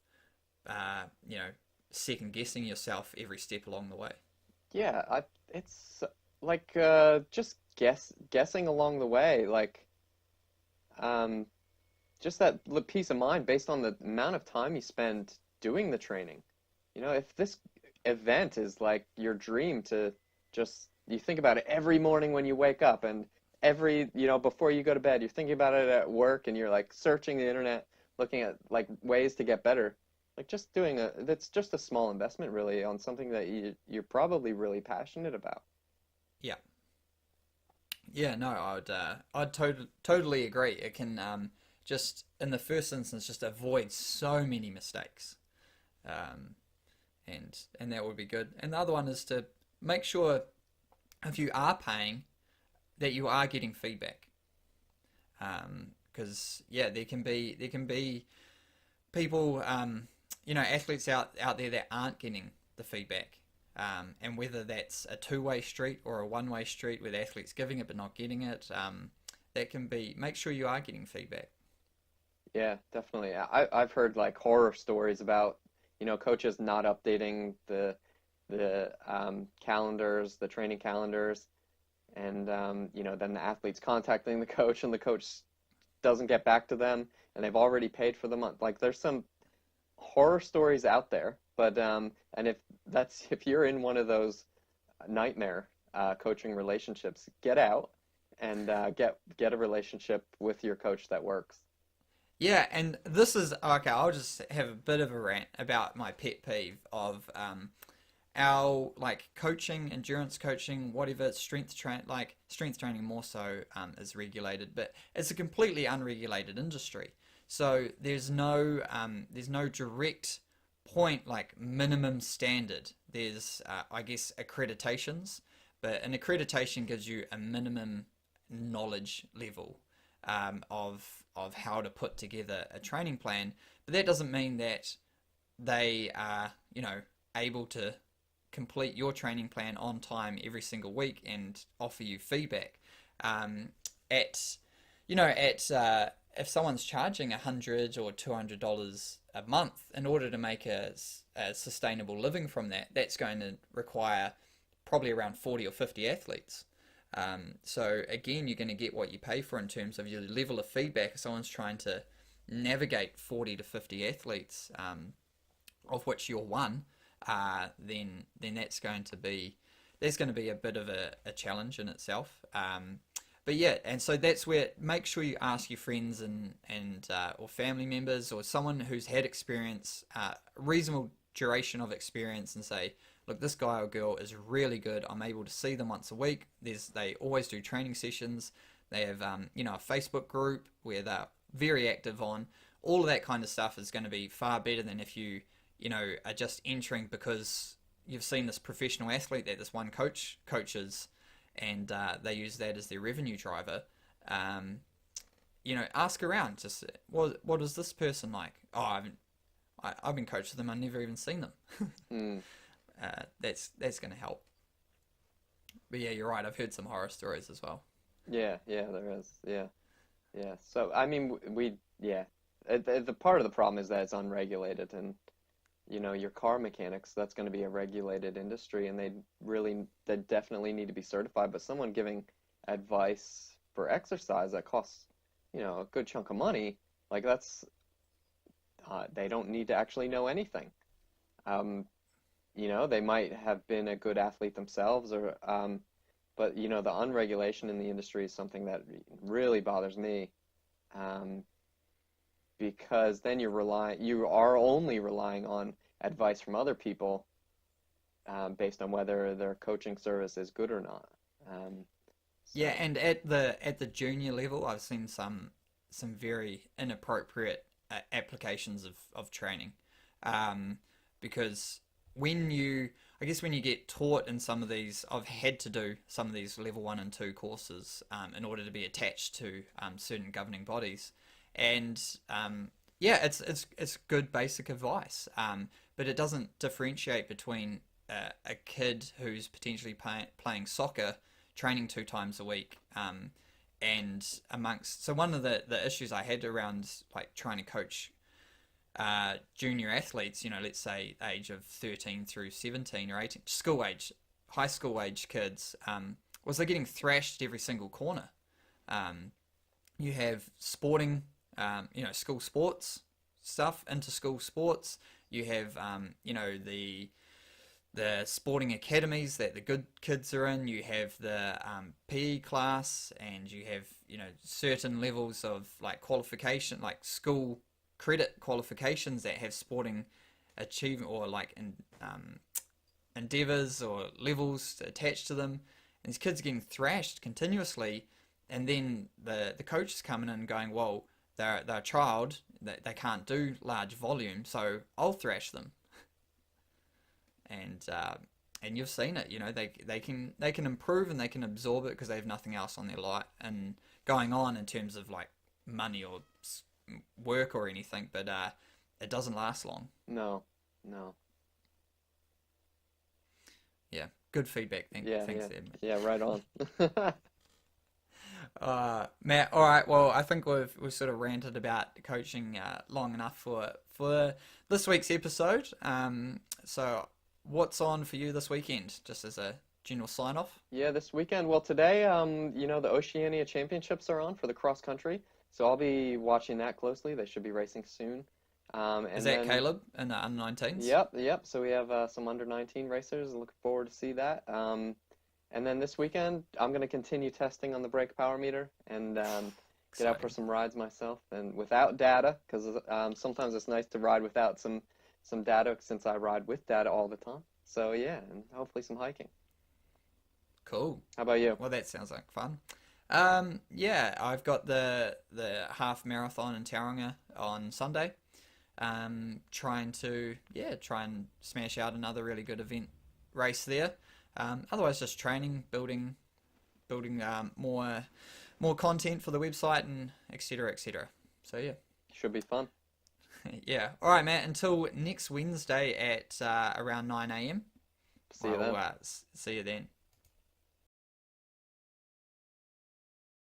uh, you know, second guessing yourself every step along the way. Yeah, it's like just guessing along the way, like um, just that peace of mind based on the amount of time you spend doing the training. If this event is like your dream to just you think about it every morning when you wake up and before you go to bed, you're thinking about it at work and you're like searching the internet, looking at like ways to get better. Like just that's just a small investment really on something that you're probably really passionate about. Yeah, yeah, no, I'd totally agree. It can just in the first instance just avoid so many mistakes, um, and that would be good. And the other one is to make sure if you are paying that you are getting feedback, because yeah, there can be people, athletes out there that aren't getting the feedback, and whether that's a two-way street or a one-way street with athletes giving it but not getting it, that can be. Make sure you are getting feedback. Yeah, definitely. I've heard like horror stories about, coaches not updating the calendars, the training calendars, and then the athletes contacting the coach and the coach doesn't get back to them, and they've already paid for the month. Like there's some horror stories out there, but and if you're in one of those nightmare coaching relationships, get out and get a relationship with your coach that works. Yeah, and this is okay. I'll just have a bit of a rant about my pet peeve of our like coaching, endurance coaching, whatever strength training more so is regulated, but it's a completely unregulated industry. So there's no direct point like minimum standard. There's I guess accreditations, but an accreditation gives you a minimum knowledge level of how to put together a training plan, but that doesn't mean that they are able to complete your training plan on time every single week and offer you feedback. At if someone's charging $100 or $200 a month in order to make a sustainable living from that, that's going to require probably around 40 or 50 athletes. So again, you're going to get what you pay for in terms of your level of feedback. If someone's trying to navigate 40 to 50 athletes, of which you're one, then there's going to be a bit of a challenge in itself. But yeah, and so that's where make sure you ask your friends and or family members or someone who's had experience, reasonable duration of experience, and say, look, this guy or girl is really good. I'm able to see them once a week. They always do training sessions. They have a Facebook group where they're very active on. All of that kind of stuff is going to be far better than if you are just entering because you've seen this professional athlete that this one coach coaches, and they use that as their revenue driver. Ask around. Just what is this person like? Oh, I've been coached with them. I've never even seen them. Mm. That's going to help. But yeah, you're right. I've heard some horror stories as well. Yeah, yeah, there is. Yeah, yeah. So I mean, yeah. The part of the problem is that it's unregulated, and your car mechanics, that's going to be a regulated industry, and they definitely need to be certified. But someone giving advice for exercise that costs, a good chunk of money, like that's they don't need to actually know anything. Um, they might have been a good athlete themselves, or but the unregulation in the industry is something that really bothers me, because then you are only relying on advice from other people, based on whether their coaching service is good or not. Yeah, So and at the junior level, I've seen some very inappropriate applications of training, because I guess when you get taught in some of these, I've had to do some of these level 1 and 2 courses in order to be attached to certain governing bodies, and yeah, it's good basic advice, but it doesn't differentiate between a kid who's potentially playing soccer, training 2 times a week, and so one of the issues I had around like trying to coach junior athletes, let's say age of 13 through 17 or 18, school age, high school age kids, was they're getting thrashed every single corner. You have sporting, school sports stuff, into school sports. You have, the sporting academies that the good kids are in. You have the PE class, and you have certain levels of like qualification, like school credit qualifications that have sporting achievement or like endeavors or levels attached to them. And these kids are getting thrashed continuously, and then the coach is coming in going, well, they're a child, they can't do large volume, so I'll thrash them. And you've seen it, they can improve and they can absorb it because they have nothing else on their life and going on in terms of like money or work or anything, but it doesn't last long. no, no. Yeah, good feedback. Yeah, Thanks yeah, there, yeah. Right on. Matt. All right, well, I think we've sort of ranted about coaching long enough for this week's episode. So what's on for you this weekend, just as a general sign off? Yeah, this weekend. Well, today, the Oceania Championships are on for the cross country. So I'll be watching that closely. They should be racing soon. Is And that then, Caleb in the under 19s? yep. So we have some under 19 racers. Looking forward to see that. And then this weekend, I'm going to continue testing on the brake power meter and get out for Exciting. some rides myself and without data, because sometimes it's nice to ride without some data since I ride with data all the time. So yeah, and hopefully some hiking. Cool. How about you? Well, that sounds like fun. Yeah, I've got the half marathon in Tauranga on Sunday. Trying to try and smash out another really good event race there. Otherwise, just training, building more content for the website and etc. etc. So yeah, Should be fun. yeah. All right, Matt. Until next Wednesday at around 9 a.m. See you I'll then. see you then.